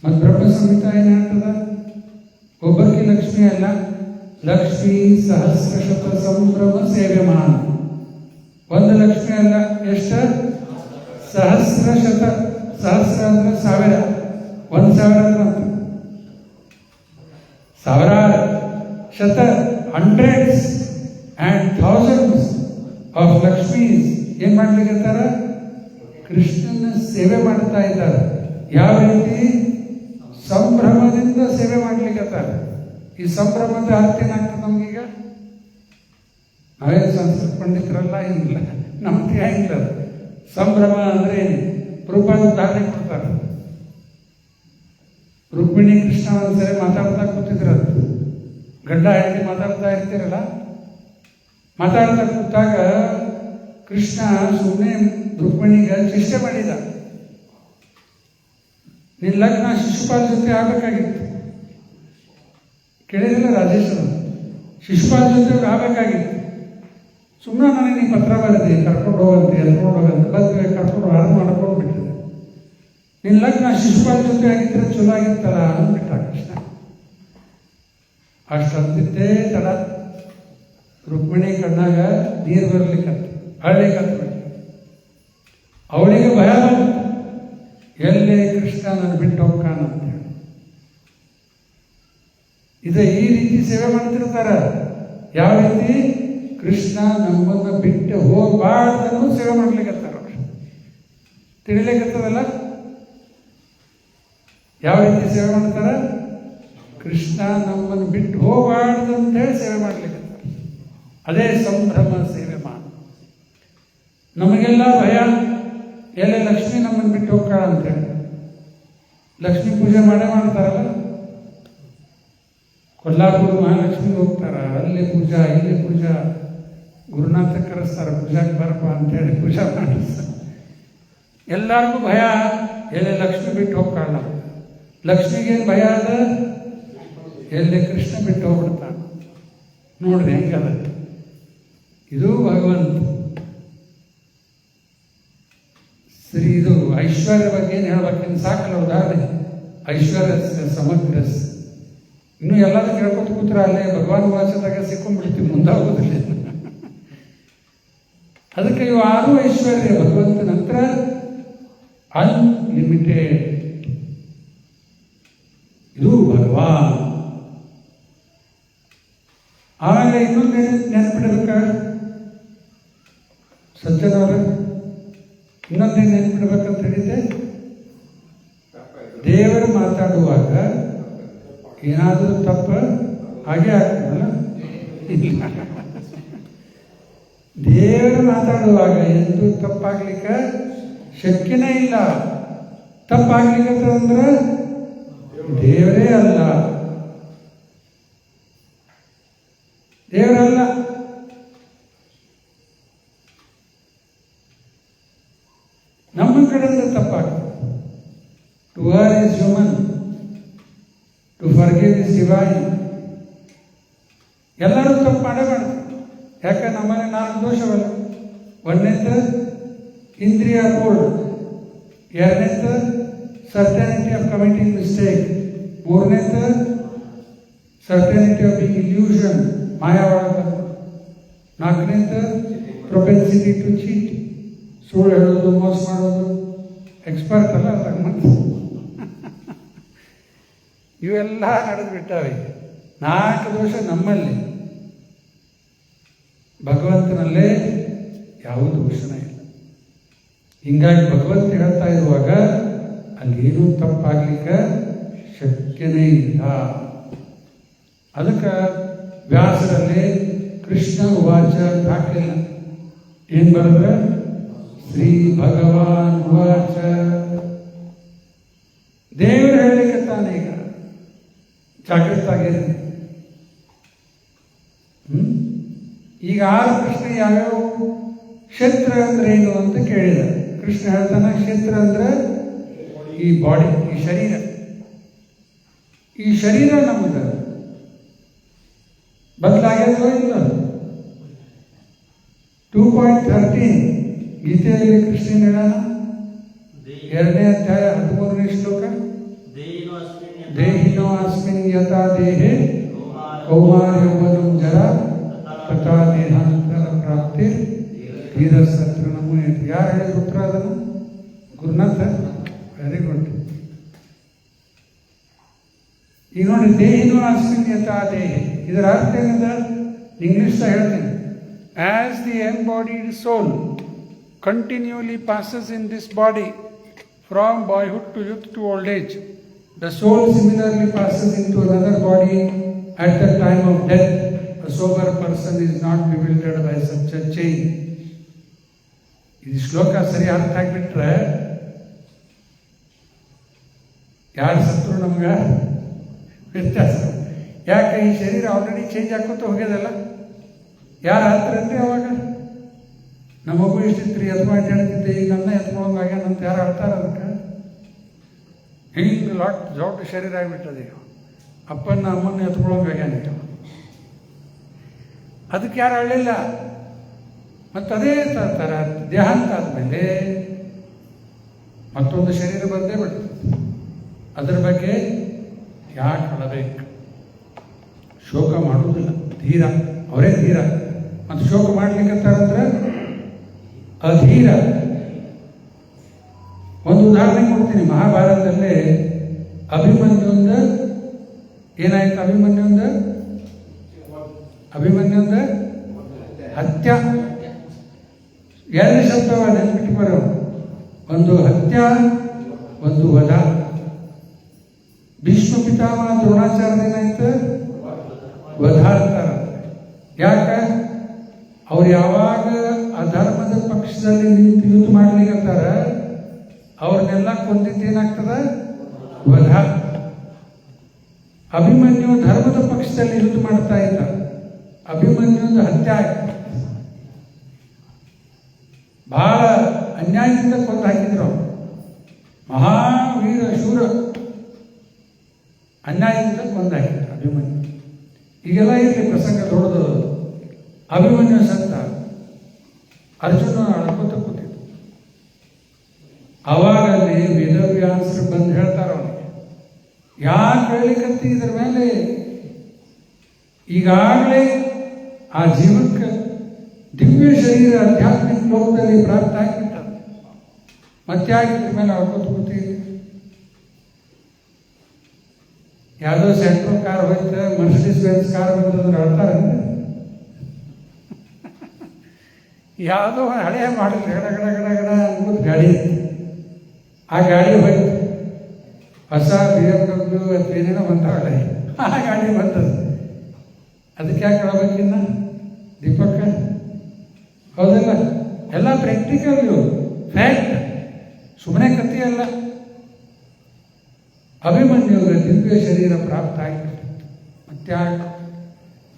A: ಮತ್ತು ಬ್ರಹ್ಮ ಸಂಹಿತ ಏನು ಹೇಳ್ತದ? ಒಬ್ಬಕ್ಕೆ ಲಕ್ಷ್ಮಿ ಅಲ್ಲ, ಲಕ್ಷ್ಮೀ ಸಹಸ್ರಶತ ಸಂಭ್ರಮ ಸೇವ್ಯಮಾನ. ಒಂದು ಲಕ್ಷ್ಮಿ ಅಲ್ಲ, ಎಷ್ಟ? ಸಹಸ್ರಶತ. ಸಹಸ್ರ ಅಂದ್ರೆ 1000, 1000 ಅಂತ ಸಾವಿರಾರು, ಶತ hundreds and thousands of Lakshmi's ಏನು ಮಾಡ್ಲಿಕ್ಕತ್ತಾರ? ಕೃಷ್ಣನ ಸೇವೆ ಮಾಡ್ತಾ ಇದ್ದಾರೆ. ಯಾವ ರೀತಿ? ಸಂಭ್ರಮದಿಂದ ಸೇವೆ ಮಾಡ್ಲಿಕ್ಕತ್ತಾರ. ಈ ಸಂಭ್ರಮದ ಅರ್ಥ ಏನಾಗ್ತದೆ ನಮಗೀಗ? ನಾವೇನು ಸಂಸ್ಕೃತ ಪಂಡಿತರಲ್ಲ, ಏನಿಲ್ಲ, ನಮ್ಗೆ ಹೆಂಗಿಲ್ಲ. ಸಂಭ್ರಮ ಅಂದ್ರೆ ಏನು? ರೂಪಾಯಿ ಉದಾಹರಣೆ ಕೊಡ್ತಾರೆ. ರುಕ್ಮಿಣಿ ಕೃಷ್ಣ ಒಂದ್ಸರಿ ಮಾತಾಡ್ತಾ ಕೂತಿದ್ರಂತ. ಗಂಡ ಹೆಂಡತಿ ಮಾತಾಡ್ತಾ ಇರ್ತೀರಲ್ಲ, ಮಾತಾಡ್ತಾ ಕೂತಾಗ ಕೃಷ್ಣ ಸುಮ್ಮನೆ ರುಕ್ಮಿಣಿಗೆ ಶಿಷ್ಯ ಮಾಡಿದ. ನಿನ್ನ ಲಗ್ನ ಶಿಶುಪಾಲ್ ಜೊತೆ ಆಗಬೇಕಾಗಿತ್ತು. ಕೇಳಿದಿಲ್ಲ ರಾಜೇಶ್ವರ? ಶಿಶುಪಾಲ್ ಜೊತೆ ಆಗಬೇಕಾಗಿತ್ತು. ಸುಮ್ಮನೆ ನನಗೆ ನೀನು ಪತ್ರ ಬರೆದಿ ಕರ್ಕೊಂಡು ಹೋಗಂತೆ, ಎತ್ಕೊಂಡು ಹೋಗಂತೆ, ಬಂದು ಕರ್ಕೊಂಡು ಹಾಳು ಮಾಡ್ಕೊಂಡು ಬಿಟ್ಟಿದೆ. ನಿನ್ನ ಲಗ್ನ ಶಿಶುಪಾಲ್ ಜೊತೆ ಆಗಿದ್ರೆ ಚಲೋ ಆಗಿತ್ತಲ್ಲ ಅಂದ್ಬಿಟ್ಟ ಕೃಷ್ಣ. ಅಷ್ಟು ಅಂತಿದ್ದೇ ತಡ ರುಕ್ಮಿಣಿ ಕಣ್ಣಾಗ ನೀರು ಬರ್ಲಿಕ್ಕಂತ, ಹಳ್ಳಿಕ್ಕಂತ. ಅವಳಿಗೆ ಭಯ ಬಂತು, ಎಲ್ಲೇ ಕೃಷ್ಣ ನನ್ನ ಬಿಟ್ಟು ಹೋಗ್ಕಾನಂತೇಳಿ. ಈ ರೀತಿ ಸೇವೆ ಮಾಡ್ತಿರ್ತಾರ. ಯಾವ ರೀತಿ? ಕೃಷ್ಣ ನಮ್ಮನ್ನು ಬಿಟ್ಟು ಹೋಗಬಾರ್ದನ್ನು ಸೇವೆ ಮಾಡ್ಲಿಕ್ಕತ್ತಾರ. ತಿಳಿಲಿಕ್ಕತ್ತದಲ್ಲ ಯಾವ ರೀತಿ ಸೇವೆ ಮಾಡ್ತಾರ? ಕೃಷ್ಣ ನಮ್ಮನ್ನು ಬಿಟ್ಟು ಹೋಗಬಾರ್ದು ಅಂತೇಳಿ ಸೇವೆ ಮಾಡ್ಲಿಕ್ಕತ್ತಾರ. ಅದೇ ಸಂಭ್ರಮ ಸೇವೆ ಮಾಡ. ನಮಗೆಲ್ಲ ಭಯ, ಎಲ್ಲೇ ಲಕ್ಷ್ಮಿ ನಮ್ಮನ್ನು ಬಿಟ್ಟು ಹೋಗ್ತಾಳ ಅಂತೇಳಿ. ಲಕ್ಷ್ಮೀ ಪೂಜೆ ಮಾಡೇ ಮಾಡ್ತಾರಲ್ಲ. ಕೊಲ್ಲಾಪುರ ಮಹಾಲಕ್ಷ್ಮಿಗೆ ಹೋಗ್ತಾರ, ಅಲ್ಲಿ ಪೂಜಾ ಇಲ್ಲಿ ಪೂಜಾ, ಗುರುನಾಥ ಕರೆಸ್ತಾರ ಪೂಜಾಕ್ಕೆ ಬರಪ್ಪ ಅಂತೇಳಿ ಪೂಜಾ ಮಾಡಿಸ್ತಾರೆ. ಎಲ್ಲರಿಗೂ ಭಯ, ಎಲ್ಲೇ ಲಕ್ಷ್ಮಿ ಬಿಟ್ಟು ಹೋಗ್ತಾಳ. ಲಕ್ಷ್ಮಿಗೇನು ಭಯ ಅದ? ಎಲ್ಲೇ ಕೃಷ್ಣ ಬಿಟ್ಟು ಹೋಗ್ಬಿಡ್ತಾನೆ. ನೋಡ್ರಿ ಹೆಂಗದ ಇದು ಭಗವಂತ. ಸರಿ, ಇದು ಐಶ್ವರ್ಯ ಬಗ್ಗೆ ಏನು ಹೇಳ್ಬೇಕೇನು? ಸಾಕಲ್ಲ ಉದಾಹರಣೆ. ಐಶ್ವರ್ಯ ಸಮಗ್ರ. ಇನ್ನು ಎಲ್ಲರೂ ಕೇಳ್ಕೊತ ಕೂತ್ರ ಅಲ್ಲೇ ಭಗವಾನ್ ವಾಚದಾಗ ಸಿಕ್ಕೊಂಡ್ಬಿಡ್ತೀವಿ, ಮುಂದಾಗೋದಿಲ್ಲ. ಅದಕ್ಕೆ ಇವು 6 ಐಶ್ವರ್ಯ ಭಗವಂತ. ನಂತರ ಅನ್ಲಿಮಿಟೆಡ್, ಇದು ಭಗವಾನ್. ಆಮೇಲೆ ಇನ್ನೊಂದು ನೆನಪಿಡಬೇಕ ಸಜ್ಜನವ್ರ, ಇನ್ನೊಂದೇನು ನೆನಪಿಡ್ಬೇಕಂತ ಹೇಳಿದ್ದೆ, ದೇವರು ಮಾತಾಡುವಾಗ ಏನಾದರೂ ತಪ್ಪ ಹಾಗೆ ಆಗ್ತದಲ್ಲ. ದೇವರು ಮಾತಾಡುವಾಗ ಎಂದೂ ತಪ್ಪಾಗ್ಲಿಕ್ಕೆ ಶಕ್ಯನೇ ಇಲ್ಲ. ತಪ್ಪಾಗ್ಲಿಕ್ಕೆ ಅಂದ್ರೆ ದೇವರೇ ಅಲ್ಲ, ದೇವರಲ್ಲ. ನಮ್ಮ ಕಡೆಯಿಂದ ತಪ್ಪಾಗ್ತದೆ. To err is human, to forgive is divine. ಎಲ್ಲರೂ ತಪ್ಪು ಮಾಡೇ ಮಾಡ್ತಾರೆ. ಯಾಕೆ? ನಮ್ಮನೆ 4 ದೋಷವಲ್ಲ. ಒಂದನೇದು ಇಂದ್ರಿಯ ಬೋರ್ಡ್, ಎರಡನೇದು ಸರ್ಟನಿಟಿ ಆಫ್ ಕಮಿಟಿಂಗ್ ಮಿಸ್ಟೇಕ್, ಮೂರನೇದು ಸರ್ಟನಿಟಿ ಆಫ್ ಬಿಂಗ್ ಇಲ್ಯೂಷನ್, ಮಾಯಾವಾದ, ನಾಲ್ಕನೇದು ಪ್ರೊಪೆನ್ಸಿಟಿ ಟು ಚೀಟ್, ಸುಳ್ಳು ಹೇಳೋದು, ಮೋಸ ಮಾಡೋದು. ಎಕ್ಸ್ಪರ್ಟ್ ಅಲ್ಲ ಅದ್ರಾಗ ಮತ್ತೆ ಇವೆಲ್ಲ ನಡೆದು ಬಿಟ್ಟಾವೆ. 4 ದೋಷ ನಮ್ಮಲ್ಲಿ. ಭಗವಂತನಲ್ಲೇ ಯಾವ ದೋಷನೇ ಇಲ್ಲ. ಹಿಂಗಾಗಿ ಭಗವಂತ ಹೇಳ್ತಾ ಇರುವಾಗ ಅಲ್ಲೇನೂ ತಪ್ಪಾಗ್ಲಿಕ್ಕೆ ಶಕ್ಯನೇ ಇಲ್ಲ. ಅದಕ್ಕೆ ವ್ಯಾಸರಲ್ಲಿ ಕೃಷ್ಣ ವಾಚ ಹಾಕಲಿಲ್ಲ. ಏನು ಬರೆದ್ರೆ ಶ್ರೀ ಭಗವಾನ್ ವಾಚ. ದೇವರು ಹೇಳಲಿಕ್ಕೆ ತಾನೀಗ ಜಾಗೃತ ಆಗಿರಿ. ಈಗ 6 ಪ್ರಶ್ನೆ ಯಾವ್ಯಾವ? ಕ್ಷೇತ್ರ ಅಂದ್ರೆ ಏನು ಅಂತ ಕೇಳಿದ. ಕೃಷ್ಣ ಹೇಳ್ತಾನೆ, ಕ್ಷೇತ್ರ ಅಂದ್ರೆ ಈ ಬಾಡಿ, ಈ ಶರೀರ. ಈ ಶರೀರ ನಮ್ಮದು ಬದಲಾಗ್ಯದೋ ಇಲ್ಲ? 2.13 ಗೀತೆಯಲ್ಲಿ ಕೃಷ್ಣ ಹೇಳೋಣ, 2ನೇ ಅಧ್ಯಾಯ 13ನೇ ಶ್ಲೋಕ. ದೇಹಿನೋ ಅಸ್ಮಿನ್ ಯಥಾ ದೇಹೆ ಕೌಮಾರ ಯೌವನಂ ಜರಾ ತಥಾ ದೇಹಾಂತರ ಪ್ರಾಪ್ತಿ ಧೀರಸತ್ರ ನಮೋ. ಯಾರು ಹೇಳಿದ್ರು ಉತ್ತರ? ಅದನ್ನು ಗುರುನಾಥ. Very good. ಈಗ ನೋಡಿ, ದೇಹಿನೋ ಅಸ್ಮಿನ್ ಯಥಾ ದೇಹೆ, ಇದರ ಅರ್ಥ ಏನದ? ಇಂಗ್ಲಿಷ್ ಹೇಳ್ತೇನೆ. As the embodied soul continually passes in this body from boyhood to youth to old age, the soul similarly passes into another body at the time of death. A sober person is not bewildered by such a change. ಈ ಶ್ಲೋಕ ಸರಿ ಅರ್ಥ ಆಗಿಬಿಟ್ರೆ ಯಾರು ಸತ್ರು ನಮ್ಗೆ ವ್ಯತ್ಯಾಸ. ಯಾಕೆ ಈ ಶರೀರ ಆಲ್ರೆಡಿ ಚೇಂಜ್ ಹಾಕೋತ ಹೋಗ್ಯದಲ್ಲ. ಯಾರು ಹತ್ತಿರಂದ್ರೆ ಅವಾಗ ನಮ್ಮ ಮಗು ಇಷ್ಟಿತ್ರಿ ಎತ್ಕೊಂಡು ಅಡ್ಡಾಡ್ತಿದ್ದೆ, ಈಗ ನನ್ನ ಎತ್ಕೊಂಡಾಗ್ಯಾನಂತ ಯಾರು ಆಡ್ತಾರ ಅದಕ್ಕೆ? ಹಿಂಗೆ ದೊಡ್ಡ ಶರೀರ ಆಗಿಬಿಟ್ಟದೆ ಈಗ. ಅಪ್ಪನ ಅಮ್ಮನ ಎತ್ಕೊಳ್ಳೋಂಗಾಗ್ಯಾನ ಈಗ. ಅದಕ್ಕೆ ಯಾರು ಆಡಲಿಲ್ಲ. ಮತ್ತು ಅದೇ ಥರ ದೇಹಾಂತ ಆದಮೇಲೆ ಮತ್ತೊಂದು ಶರೀರ ಬಂದೇ ಬಿಡ್ತದೆ. ಅದ್ರ ಬಗ್ಗೆ ಯಾಕೆ ಅಳಬೇಕು? ಶೋಕ ಮಾಡುವುದಿಲ್ಲ. ಧೀರ ಅವರೇ ಧೀರ. ಮತ್ತು ಶೋಕ ಮಾಡ್ಲಿಕ್ಕಂತಾರಂದ್ರೆ ಅಧೀರ. ಒಂದು ಉದಾಹರಣೆ ಕೊಡ್ತೀನಿ. ಮಹಾಭಾರತದಲ್ಲೇ ಅಭಿಮನ್ಯುಂದ ಏನಾಯ್ತು? ಅಭಿಮನ್ಯುಂದ ಹತ್ಯ. ಎರಡು ಶಬ್ದವ ನೆನ್ಪಿಟ್ಟು ಬರೋ, ಒಂದು ಹತ್ಯ, ಒಂದು ವಧ. ಭೀಷ್ಮ ಪಿತಾಮಹ ದ್ರೋಣಾಚಾರ್ಯದೇನಾಯ್ತು? ವಧ ಅಂತಾರ. ಯಾಕೆ? ಅವ್ರು ಯಾವಾಗ ಅಧರ್ಮದ ಪಕ್ಷದಲ್ಲಿ ನಿಂತು ಯುದ್ಧ ಮಾಡ್ಲಿಕ್ಕಂತಾರ ಅವ್ರನ್ನೆಲ್ಲ ಕೊಂದಿದ್ದೇನಾಗ್ತದ? ವಧ. ಅಭಿಮನ್ಯು ಧರ್ಮದ ಪಕ್ಷದಲ್ಲಿ ಯುದ್ಧ ಮಾಡ್ತಾ ಇದ್ದ. ಅಭಿಮನ್ಯುಂದು ಹತ್ಯೆ ಆಯ್ತು. ಬಹಳ ಅನ್ಯಾಯದಿಂದ ಕೊಂದು ಹಾಕಿದ್ರು. ಮಹಾವೀರ ಶೂರ ಅನ್ಯಾಯದಿಂದ ಕೊಂದು ಹಾಕಿದ್ರು ಅಭಿಮನ್ಯು. ಈಗೆಲ್ಲ ಇರಲಿ ಪ್ರಸಂಗ ದೊಡ್ಡದು. ಅಭಿಮನ್ಯು ಸತ್ತ. ಅರ್ಜುನ ಅಳ್ಕೋತ ಕೂತಿದ್ದು. ಅವಾಗ ಅಲ್ಲಿ ವೇದವ್ಯಾಸರು ಬಂದು ಹೇಳ್ತಾರ ಅವನಿಗೆ, ಯಾಕೆ ಹೇಳಲಿಕ್ಕಂತ ಇದ್ರ ಮೇಲೆ ಈಗಾಗಲೇ ಆ ಜೀವಕ್ಕೆ ದಿವ್ಯ ಶರೀರ ಆಧ್ಯಾತ್ಮಿಕ ಲೋಕದಲ್ಲಿ ಪ್ರಾಪ್ತ ಆಗಿಬಿಟ್ಟ. ಮತ್ತೆ ಆಗಿದ್ರ ಮೇಲೆ ಅಳ್ಕೋತ ಕೂತಿದ್ದೆ. ಯಾವುದೋ ಸೆಂಟ್ರಲ್ ಕಾರ್ ಹೋಯ್ತು, ಮರ್ಸಿಡಿಸ್ ಬೆಂಜ್ ಕಾರ್ ಬಂದ್ರೆ ಅಳ್ತಾರೆ. ಯಾವುದೋ ಹಳೆಯ ಮಾಡಿದ್ರು, ಗಡ ಗಡ ಗಡ ಗಡ ಅನ್ಬೋದು ಗಾಡಿ. ಆ ಗಾಡಿ ಹೋಯ್ತು. ಹೊಸ BMW ಅಥವಾ ಏನೇನೋ ಬಂದಾವಳೆ, ಆ ಗಾಡಿ ಬಂದದ್ದು. ಅದಕ್ಕೆ ಯಾಕೆ ಹೇಳಬೇಕಿನ್ನ ದೀಪಕ್ಕ? ಹೌದಲ್ಲ? ಎಲ್ಲ ಪ್ರಾಕ್ಟಿಕಲ್ ಇವು, ಫ್ಯಾಕ್ಟ್, ಸುಮ್ಮನೆ ಕಥೆ ಅಲ್ಲ. ಅಭಿಮನ್ಯುವಿಗೆ ದಿವ್ಯ ಶರೀರ ಪ್ರಾಪ್ತ ಆಗಿಬಿಟ್ಟಿತ್ತು. ಮತ್ತೆ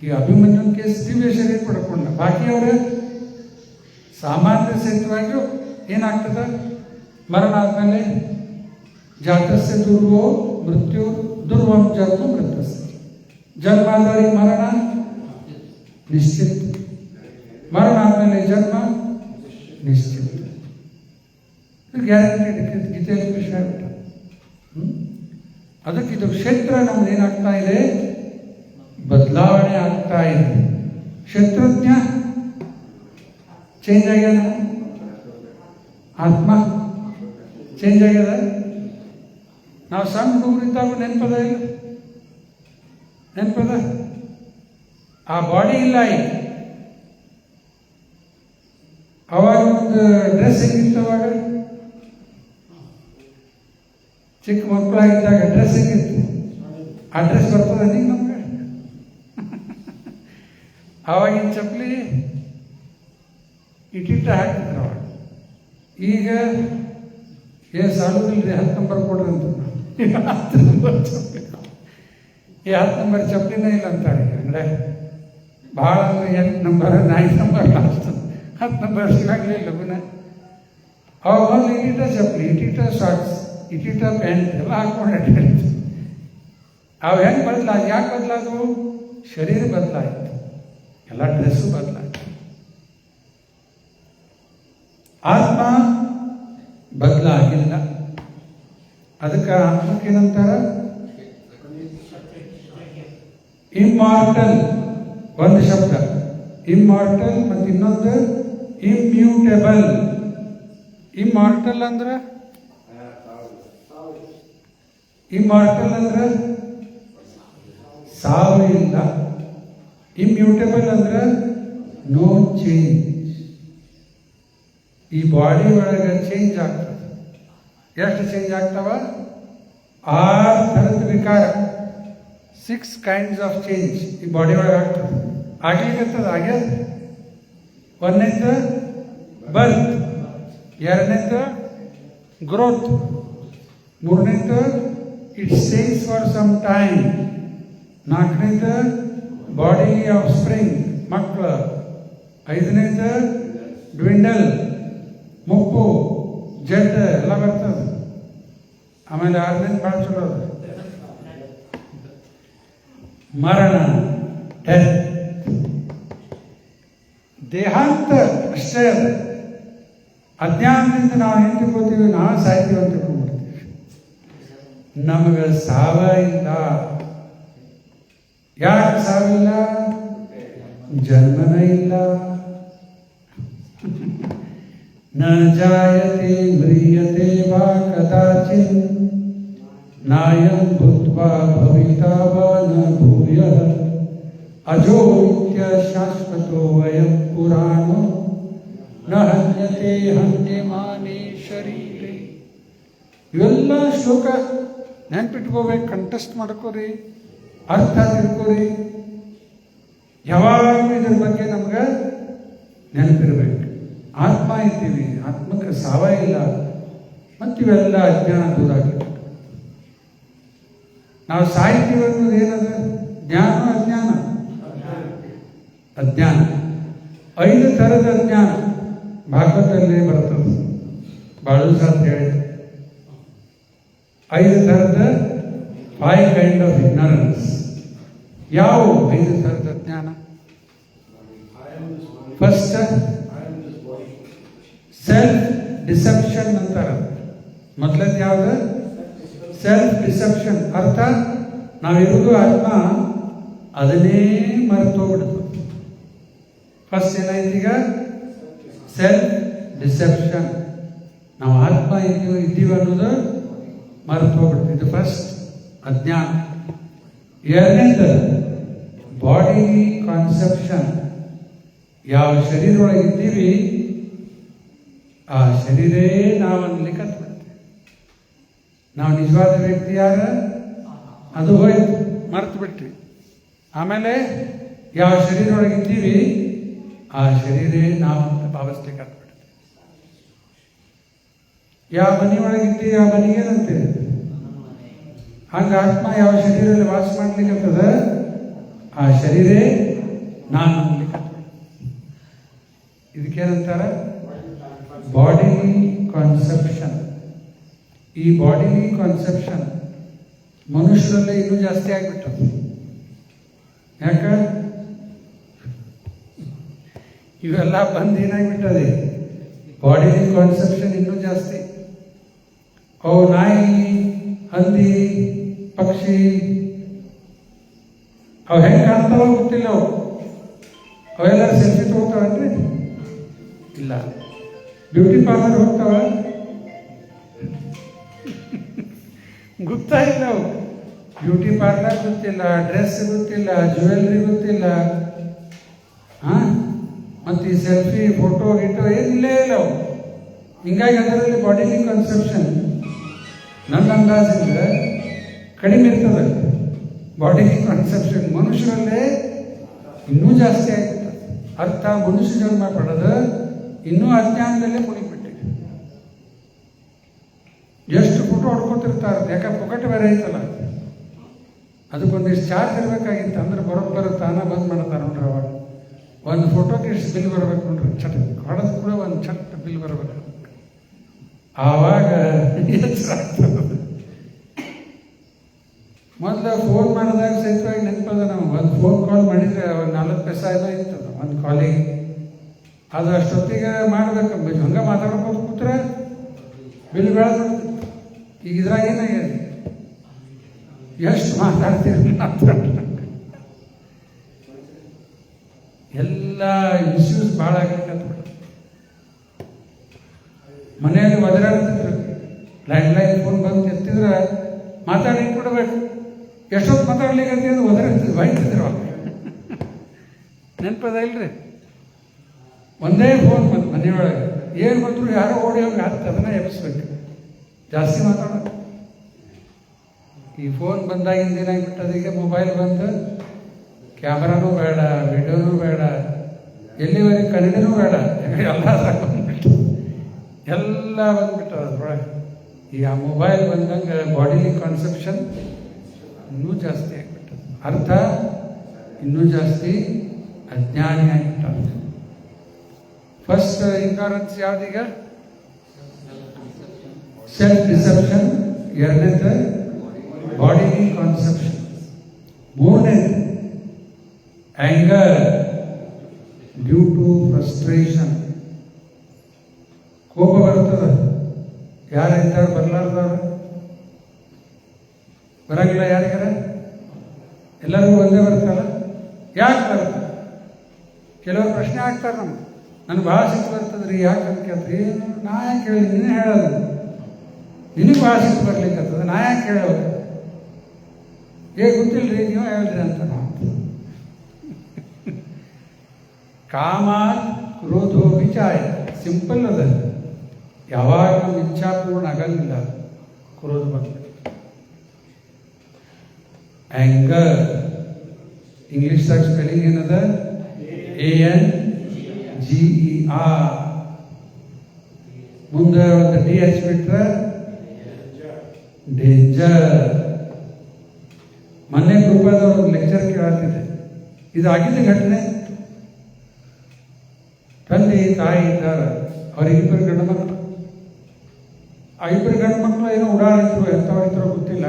A: ಈ ಅಭಿಮನ್ಯುನ ಕೇಸ್ ದಿವ್ಯ ಶರೀರ ಪಡ್ಕೊಂಡ. ಬಾಕಿಯವರು ಸಾಮಾನ್ಯ ಸಹಿತವಾಗಿಯೂ ಏನಾಗ್ತದ? ಮರಣ ಆದಮೇಲೆ ಜಾತಸ್ಯ ದುರ್ವೋ ಮೃತ್ಯು ದುರ್ವಂ ಜಾತು ಮೃತಸ್ಯ. ಜನ್ಮ ಆದವರಿಗೆ ಮರಣ ನಿಶ್ಚಿತ, ಮರಣ ಆದಮೇಲೆ ಜನ್ಮ ನಿಶ್ಚಿತ. ಗ್ಯಾರಂಟಿ ಗೀತೆಯಲ್ಲಿ ಕೃಷ್ಣ ಹೇಳ್ಬಿಟ್ಟ. ಅದಕ್ಕೆ ಇದು ಕ್ಷೇತ್ರ ನಮ್ದು ಏನಾಗ್ತಾ ಇದೆ? ಬದಲಾವಣೆ ಆಗ್ತಾ ಇದೆ. ಕ್ಷೇತ್ರಜ್ಞ ಚೇಂಜ್ ಆಗ್ಯದ, ಆತ್ಮ ಚೇಂಜ್ ಆಗ್ಯದ. ನಾವು ಸಣ್ಣ ಹುಡುಗರಿದ್ದಾಗ ನೆನಪದ ಇಲ್ಲ? ನೆನಪದ? ಆ ಬಾಡಿ ಇಲ್ಲ ಈಗ. ಅವಾಗ ಒಂದು ಡ್ರೆಸ್ ಹೆಂಗಿತ್ತು? ಅವಾಗ ಚಿಕ್ಕ ಮಕ್ಕಳಾಗಿದ್ದಾಗ ಡ್ರೆಸ್ ಹೆಂಗಿತ್ತು? ಆ ಡ್ರೆಸ್ ಬರ್ತದ ಈಗ ನಮ್ಗೆ? ಆವಾಗಿನ ಚಪ್ಪಲಿ ಇಟ್ಟಿಟ್ಟ ಹಾಕ್ತಿದ್ರು ಅವಾಗ. ಈಗ ಏನು ಸಾಲುದಿಲ್ರಿ, 10 ನಂಬರ್ ಕೊಡ್ರಿ ಅಂತ. 10 ನಂಬರ್ ಚಪ್ಪಲಿ, ಈ 10 ನಂಬರ್ ಚಪ್ಪಲಿನೇ ಇಲ್ಲ ಅಂತಾರೆ ಅಂಗಡೆ. ಭಾಳ ಅಂದ್ರೆ 8 ನಂಬರ್ 9 ನಂಬರ್ ಲಾಸ್ಟ್, 10 ನಂಬರ್ ಸಿಗಂಗಿಲ್ಲ ಲಗುನ. ಅವಾಗ ಒಂದು ಇಟ್ಟಿಟ್ಟ ಚಪ್ಪಲಿ, ಇಟ್ಟಿಟ್ಟ ಶಾರ್ಟ್ಸ್, ಇಟ್ಟಿಟ್ಟ ಪ್ಯಾಂಟ್ ಎಲ್ಲ ಹಾಕೊಂಡು ಅವು ಹೆಂಗೆ ಬದಲಾಗಿ? ಯಾಕೆ ಬದಲಾದವು? ಶರೀರ ಬದಲಾಯಿತು, ಎಲ್ಲ ಡ್ರೆಸ್ಸು ಬದಲಾಯಿತು. ಆತ್ಮ ಬದಲಾಗಿಲ್ಲ. ಅದಕ್ಕೆ ಆತ್ಮಕ್ಕೇನಂತಾರ? ಇಮ್ಮಾರ್ಟಲ್ ಒಂದು ಶಬ್ದ, ಇಮ್ಮಾರ್ಟಲ್. ಮತ್ತು ಇನ್ನೊಂದು ಇಮ್ಮ್ಯೂಟೇಬಲ್. ಇಮ್ಮಾರ್ಟಲ್ ಅಂದ್ರೆ ಸಾವು ಇಲ್ಲ. ಇಮ್ಮ್ಯೂಟೇಬಲ್ ಅಂದ್ರೆ ನೋ ಚೇಂಜ್. ಈ ಬಾಡಿ ಒಳಗೆ ಚೇಂಜ್ ಆಗ್ತದೆ. ಎಷ್ಟು ಚೇಂಜ್ ಆಗ್ತಾವ? 6 ಥರದ ವಿಕಾರ, 6 kinds ಆಫ್ ಚೇಂಜ್ ಈ ಬಾಡಿ ಒಳಗೆ ಆಗ್ತದೆ. ಆಗ್ಲಿಕ್ಕತ್ತದ, ಆಗ್ಯದ. ಒಂದನೇದು ಬರ್ತ್, ಎರಡನೇದು ಗ್ರೋತ್, ಮೂರನೇದು it stays for some time. ನಾಲ್ಕನೇದು ಬಾಡಿ ಆಫ್ ಸ್ಪ್ರಿಂಗ್, ಮಕ್ಕಳು. ಐದನೇದು ಡ್ವಿಂಡಲ್, ಮುಪ್ಪು, ಜಡ್ ಎಲ್ಲ ಬರ್ತದೆ. ಆಮೇಲೆ ಆರನೇದು ಭಾಳ ಚಲೋ ಅದು, ಮರಣ, ಡೆತ್. ದೇಹಾಂತ ಅಷ್ಟೇ ಅದು. ಅಜ್ಞಾನದಿಂದ ನಾವು ಏನು ತಿಳ್ಕೊತೀವಿ, ನಾವು ಸಾಯ್ತೀವಿ ಅಂತ ತಿಳ್ಕೊಂಡ್ಬಿಡ್ತೀವಿ. ನಮಗೆ ಸಾವ ಇಲ್ಲ. ಯಾಕೆ ಸಾವಿಲ್ಲ? ಜನ್ಮನ ಇಲ್ಲ. ನ ಜಾಯತೆ ಮ್ರಿಯತೆ ವಾ ಕದಾಚಿನ್ ನಾಯಂ ಭೂತ್ವಾ ಭವಿತಾ ವಾ ನ ಭೂಯಃ ಅಜೋ ನಿತ್ಯ ಶಾಶ್ವತೋ ವಯಂ ಪುರಾಣೋ ನ ಹನ್ಯತೆ ಹನ್ಯಮಾನೇ ಶರೀರೆ. ಇವೆಲ್ಲ ಶ್ಲೋಕ ನೆನ್ಪಿಟ್ಕೋಬೇಕು, ಕಂಟೆಸ್ಟ್ ಮಾಡ್ಕೋರಿ, ಅರ್ಥ ತಿಳ್ಕೋರಿ. ಯಾವಾಗಲೂ ಇದ್ರ ಬಗ್ಗೆ ನಮ್ಗೆ ನೆನಪಿರ್ಬೇಕು. ಆತ್ಮ ಇದ್ದೀವಿ, ಆತ್ಮಕ್ಕೆ ಸಾವ ಇಲ್ಲ. ಮತ್ತು ಇವೆಲ್ಲ ಅಜ್ಞಾನ ದೂರ ಆಗಬೇಕು. ನಾವು ಸಾಯ್ತೀವಿ ಅನ್ನೋದು ಏನದ? ಜ್ಞಾನ ಅಜ್ಞಾನ? ಅಜ್ಞಾನ. 5 ಥರದ ಅಜ್ಞಾನ ಭಾಗವತಲ್ಲೇ ಬರ್ತದೆ. ಬಾಳು ಸಾತ್ ಹೇಳಿ 5 ಥರದ 5 ಕೈಂಡ್ ಆಫ್ ಇಗ್ನರೆನ್ಸ್. ಯಾವ 5 ಥರದ ಜ್ಞಾನ? ಫಸ್ಟ್ ಸೆಲ್ಫ್ ಡಿಸೆಪ್ಷನ್ ಅಂತಾರ. ಮೊದಲದ್ದು ಯಾವುದು? Self deception. ಅರ್ಥ, ನಾವಿರುವುದು ಆತ್ಮ, ಅದನ್ನೇ ಮರೆತೋಗ್ಬಿಡ್ತು. ಫಸ್ಟ್ ಏನಾಯ್ತೀಗ? Self deception. ನಾವು ಆತ್ಮ ಇದ್ದೀವಿ ಅನ್ನೋದು ಮರೆತೋಗ್ಬಿಡ್ತು. ಇದು ಫಸ್ಟ್ ಅಜ್ಞಾನ. ಎರಡನೇದು ಬಾಡಿ ಕಾನ್ಸೆಪ್ಷನ್. ಯಾವ ಶರೀರದೊಳಗೆ ಇದ್ದೀವಿ ಆ ಶರೀರೇ ನಾವು ಅನ್ಲಿಕ್ಕೆ ಹತ್ಬಿಡ್ತೀವಿ. ನಾವು ನಿಜವಾದ ವ್ಯಕ್ತಿ ಯಾರ? ಅದು ಹೋಯ್ತು, ಮರೆತು ಬಿಟ್ವಿ. ಆಮೇಲೆ ಯಾವ ಶರೀರದೊಳಗೆ ಇದ್ದೀವಿ ಆ ಶರೀರೇ ನಾವು ಅಂತ ಭಾವಿಸ್ಲಿಕ್ಕೆ ಹತ್ಬಿಡ್ತೀವಿ. ಯಾವ ಮನೆಯೊಳಗಿದ್ದೀವಿ ಆ ಮನೆಗೆ ಏನಂತೀವಿ? ಹಂಗೆ ಆತ್ಮ ಯಾವ ಶರೀರದಲ್ಲಿ ವಾಸ ಮಾಡ್ಲಿಕ್ಕತ್ತದ ಆ ಶರೀರೇ ನಾನು ಅನ್ಲಿಕ್ಕೆ ಹತ್ಬಿಡ್ತೀವಿ. ಇದಕ್ಕೇನಂತಾರ? Body conception. ಈ ಬಾಡಿ ಕಾನ್ಸೆಪ್ಷನ್ ಮನುಷ್ಯರಲ್ಲೇ ಇನ್ನೂ ಜಾಸ್ತಿ ಆಗಿಬಿಟ್ಟದು. ಯಾಕ? ಇವೆಲ್ಲ ಬಂದು ಏನಾಗ್ಬಿಟ್ಟದೆ, ಬಾಡಿ ಕಾನ್ಸೆಪ್ಷನ್ ಇನ್ನೂ ಜಾಸ್ತಿ. ಅವು ನಾಯಿ, ಹಂದಿ, ಪಕ್ಷಿ ಅವು ಹೆಂಗೆ ಕಾಣ್ತಾವ ಗೊತ್ತಿಲ್ಲ. ಅವೆಲ್ಲ ಸೆಲ್ಫಿ ತಗೋತಾವನ್ರಿ? ಇಲ್ಲ. ಬ್ಯೂಟಿ ಪಾರ್ಲರ್ ಹೋಗ್ತಾವ? ಗೊತ್ತಾ ಇಲ್ಲ. ಅವು ಬ್ಯೂಟಿ ಪಾರ್ಲರ್ ಗೊತ್ತಿಲ್ಲ, ಡ್ರೆಸ್ ಗೊತ್ತಿಲ್ಲ, ಜ್ಯುವೆಲ್ರಿ ಗೊತ್ತಿಲ್ಲ. ಮತ್ತು ಈ ಸೆಲ್ಫಿ ಫೋಟೋ ಗಿಟೋ ಏನಿಲ್ಲೇ ಇಲ್ಲ ಅವು. ಹಿಂಗಾಗಿ ಅದರಲ್ಲಿ ಬಾಡಿಲಿ ಕನ್ಸೆಪ್ಷನ್ ನನ್ನ ಅಂದಾಜಿಂದ ಕಡಿಮೆ ಇರ್ತದೆ. ಬಾಡಿ ಕಾನ್ಸೆಪ್ಷನ್ ಮನುಷ್ಯರಲ್ಲೇ ಇನ್ನೂ ಜಾಸ್ತಿ ಆಗ್ತದೆ. ಅರ್ಥ, ಮನುಷ್ಯ ಜನ್ಮ ಪಡೆದು ಇನ್ನೂ ಅಜ್ಞಾನದಲ್ಲೇ ಮುನಿಬಿಟ್ಟಿದೆ. ಎಷ್ಟು ಫೋಟೋ ಹೊಡ್ಕೊತಿರ್ತಾರೆ. ಯಾಕಂದ್ರೆ ಪೊಕಟೆ ಬೇರೆ ಐತಲ್ಲ, ಅದಕ್ಕೊಂದಿಷ್ಟು ಚಾರ್ಜ್ ಇರಬೇಕಾಗಿತ್ತು. ಅಂದ್ರೆ ಬರೋಬ್ಬರ ತಾನ ಬಂದ್ ಮಾಡ್ತಾರೆ ನೋಡ್ರಿ. ಅವಾಗ ಒಂದು ಫೋಟೋಗೆ ಎಷ್ಟು ಬಿಲ್ ಬರಬೇಕು ನೋಡ್ರಿ. ಚಟ್ ಹೊಡೆದು ಕೂಡ ಒಂದು ಚಟ್ ಬಿಲ್ ಬರಬೇಕು. ಆವಾಗ ಎಚ್ಚರ ಆಗ್ತದೆ. ಮೊದಲು ಫೋನ್ ಮಾಡಿದಾಗ ಸಹಿತವಾಗಿ ನೆನಪದ. ನಾವು ಒಂದು ಫೋನ್ ಕಾಲ್ ಮಾಡಿದರೆ ಒಂದು 4 ಪೈಸೆ ಏನೋ ಇರ್ತದೆ ಒಂದು ಕಾಲಿಗೆ. ಅದು ಅಷ್ಟೊತ್ತಿಗೆ ಮಾಡ್ಬೇಕು. ಹಂಗೆ ಮಾತಾಡ್ಬೋದು ಕೂತ್ರೆ ಬಿಲ್ ಬೆಳೆದ್ಬಿಡ್ತು. ಈಗ ಇದ್ರಾಗ ಏನಾಗಿದೆ, ಎಷ್ಟು ಮಾತಾಡ್ತೀವಿ ಎಲ್ಲ ಮಿಸ್ಯೂಸ್ ಭಾಳ ಆಗಲಿಕ್ಕೆ. ಮನೆಯಲ್ಲಿ ಒದರಾಡ್ತಿದ್ರು. ಲ್ಯಾಂಡ್ಲೈನ್ ಫೋನ್ ಬಂದು ಎತ್ತಿದ್ರೆ ಮಾತಾಡಿ ಕೊಡಬೇಕು. ಎಷ್ಟೊತ್ತು ಮಾತಾಡ್ಲಿಕ್ಕೆ ಅಂತ ಒದರಾಡ್ತಿದ್ರು, ಬೈತಿದ್ರು. ನೆನಪದ ಇಲ್ರಿ? ಒಂದೇ ಫೋನ್ ಬಂತು ಮನೆಯೊಳಗೆ. ಏನು ಬಂದ್ರು ಯಾರೋ ಓಡಿ ಹೋಗಿ ಹತ್ತು ಅದನ್ನ ಎಬ್ಬಿಸ್ಬೇಕು. ಜಾಸ್ತಿ ಮಾತಾಡೋದು. ಈ ಫೋನ್ ಬಂದಾಗಿಂದ ಏನಾಗ್ಬಿಟ್ಟದ, ಈಗ ಮೊಬೈಲ್ ಬಂದು ಕ್ಯಾಮ್ರಾನೂ ಬೇಡ, ವಿಡಿಯೋನೂ ಬೇಡ, ಎಲ್ಲಿವರೆಗೆ ಕನ್ನಡನೂ ಬೇಡ, ಎಲ್ಲ ಬಂದ್ಬಿಟ್ಟು ಎಲ್ಲ ಬಂದ್ಬಿಟ್ಟದ ಅದ್ರೊಳಗೆ. ಈ ಆ ಮೊಬೈಲ್ ಬಂದಂಗೆ ಬಾಡಿಲಿ ಕಾನ್ಸೆಪ್ಷನ್ ಇನ್ನೂ ಜಾಸ್ತಿ ಆಗಿಬಿಟ್ಟது. ಅರ್ಥ ಇನ್ನೂ ಜಾಸ್ತಿ ಅಜ್ಞಾನಿ ಆಗಿಬಿಟ್ಟ. ಫಸ್ಟ್ ಇಗ್ನಾರೆನ್ಸ್ ಯಾವ್ದೀಗ? Self deception. ಎರಡನೇದು ಬಾಡಿಲಿ ಕಾನ್ಸೆಪ್ಷನ್. ಮೂರನೇದು ಆಂಗರ್ ಡ್ಯೂ ಟು ಫ್ರಸ್ಟ್ರೇಷನ್. ಕೋಪ ಬರ್ತದ. ಯಾರಿದ್ದಾರೆ ಬರ್ಲಾರ್ದವ್ರು? ಬರಂಗಿಲ್ಲ ಯಾರಿಗಾರ? ಎಲ್ಲರಿಗೂ ಒಂದೇ ಬರ್ತಲ್ಲ. ಯಾಕೆ ಬರುತ್ತೆ? ಕೆಲವರು ಪ್ರಶ್ನೆ ಹಾಕ್ತಾರೆ ನಮ್ಗೆ. ನನಗೆ ಭಾಳ ಸಿಟ್ಟು ಬರ್ತದ್ರಿ, ಯಾಕೆ ಅಂತ ಕೇಳ್ತೀರಿ. ಏನು ನಾ ಯಾಕೆ ಹೇಳಿ? ನೀನೇ ಹೇಳೋದು. ನಿನಗೆ ಭಾಳ ಸಿಟ್ಟು ಬರ್ಲಿಕ್ಕತ್ತದ, ನಾ ಯಾಕೆ ಹೇಳೋದು? ಗೊತ್ತಿಲ್ಲರಿ, ನೀವು ಹೇಳ್ರಿ ಅಂತ ನಾವು. ಕಾಮ ಕ್ರೋಧೋ ವಿಚಾಯ ಸಿಂಪಲ್ ಅದ. ಯಾವಾಗ ನಮ್ಮ ಇಚ್ಛಾ ಪೂರ್ಣ ಆಗಂಗಿಲ್ಲ ಕ್ರೋಧ ಬಂದ. ಆಂಗರ್ ಇಂಗ್ಲಿಷ್ದಾಗ ಸ್ಪೆಲ್ಲಿಂಗ್ ಏನದ? ANGER. ಮುಂದೆ ಒಂದು ಡಿ ಹಚ್ಬಿಟ್ರೆ ಡೇಂಜರ್. ಮೊನ್ನೆ ಗ್ರೂಪದವ್ರು ಒಂದು ಲೆಕ್ಚರ್ ಕೇಳತ್ತಿದೆ. ಇದಾಗಿದೆ ಘಟನೆ. ತಂದೆ ತಾಯಿ ಇದ್ದಾರೆ, ಅವರಿಬ್ಬರು ಗಂಡು ಮಕ್ಕಳು. ಆ ಇಬ್ಬರು ಗಂಡು ಮಕ್ಕಳು ಏನೋ ಓಡಾಡಿದ್ರು, ಎಂಥವರಿದ್ರು ಗೊತ್ತಿಲ್ಲ.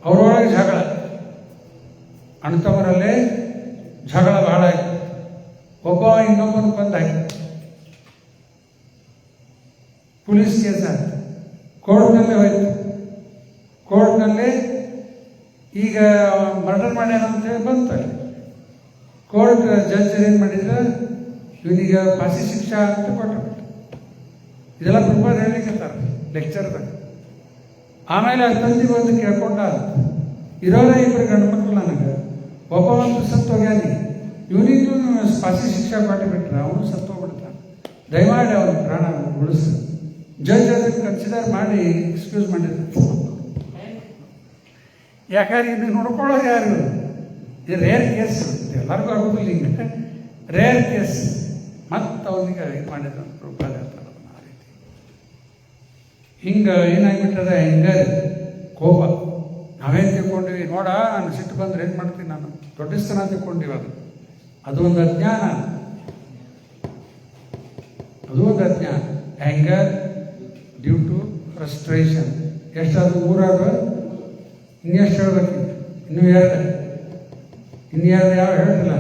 A: ಅವರೊಳಗೆ ಜಗಳ, ಅಣ್ತವರಲ್ಲೇ ಜಗಳ ಬಹಳ ಆಯ್ತು. ಒಬ್ಬ ಇನ್ನೊಬ್ಬನ ಕೊಂದಾಯ್ತು. ಪೊಲೀಸ್ ಕೇಸ್ ಆಯ್ತು, ಕೋರ್ಟ್ನಲ್ಲೇ ಹೋಯ್ತು. ಕೋರ್ಟ್ನಲ್ಲಿ ಈಗ ಮರ್ಡರ್ ಮಾಡ್ಯಾನ ಅಂತೇಳಿ ಬಂತಲ್ಲಿ. ಕೋರ್ಟ್ ಜಡ್ಜ್ ಏನು ಮಾಡಿದ್ರೆ ಇವನಿಗೆ ಫಾಸಿ ಶಿಕ್ಷಾ ಅಂತ ಕೊಟ್ಟರು. ಇದೆಲ್ಲ ಪ್ರಪೋಸ್ ಹೇಳಿಕತ್ತಾರೆ ಲೆಕ್ಚರ್ದಾಗ. ಆಮೇಲೆ ಆ ತಂದೆ ಬಂದು ಕೇಳ್ಕೊಂಡ, ಇರೋರೇ ಇಬ್ಬರು ಗಂಡು ಮಕ್ಕಳು ನನಗೆ, ಒಬ್ಬ ಒಂದು ಸತ್ತೋಗ್ಯಾನಿ, ಇವನಿಗೂ ಫಾಸಿ ಶಿಕ್ಷಾ ಕೊಟ್ಟುಬಿಟ್ರೆ ಅವನು ಸತ್ತೋಗ್ಬಿಡ್ತಾನೆ, ದಯಮಾಡಿ ಅವನ ಪ್ರಾಣ ಉಳಿಸು. ಜಡ್ಜ್ ಅದಕ್ಕೆ ಕನ್ಸಿಡರ್ ಮಾಡಿ ಎಕ್ಸ್ಕ್ಯೂಸ್ ಮಾಡಿದ್ರು. ಯಾಕಂದ್ರೆ ಇನ್ನು ನೋಡ್ಕೊಳ್ಳೋರು ಯಾರು? ಇದು ರೇರ್ ಕೇಸ್, ಎಲ್ಲರಿಗೂ ಆಗೋದಿಲ್ಲ. ಹಿಂಗೆ ರೇರ್ ಕೇಸ್. ಮತ್ತು ಅವನಿಗೆ ಇದು ಮಾಡಿದ್ರು ರೂಪಾಯಿ ಹೇಳ್ತಾರೆ ಆ ರೀತಿ. ಹಿಂಗೆ ಏನಾಗ್ಬಿಟ್ಟದ? ಹಿಂಗರ್ ಕೋಪ. ನಾವೇನು ತಿಳ್ಕೊಂಡಿವಿ? ನೋಡ, ನಾನು ಸಿಟ್ಟು ಬಂದ್ರೆ ಏನು ಮಾಡ್ತೀನಿ, ನಾನು ದೊಡ್ಡಸ್ತನ ತಿಳ್ಕೊಂಡಿವಿ. ಅದು ಒಂದು ಅಜ್ಞಾನ. ಅದು ಒಂದು ಅಜ್ಞಾನ. Anger due to frustration. ಎಷ್ಟಾದ್ರು? 3 ಆದ್ರು. ಇನ್ನೆಷ್ಟು ಹೇಳ್ಬೇಕು? ಇನ್ನೂ 2. ಇನ್ನು 2 ಯಾವ ಹೇಳ್ತಿಲ್ಲ.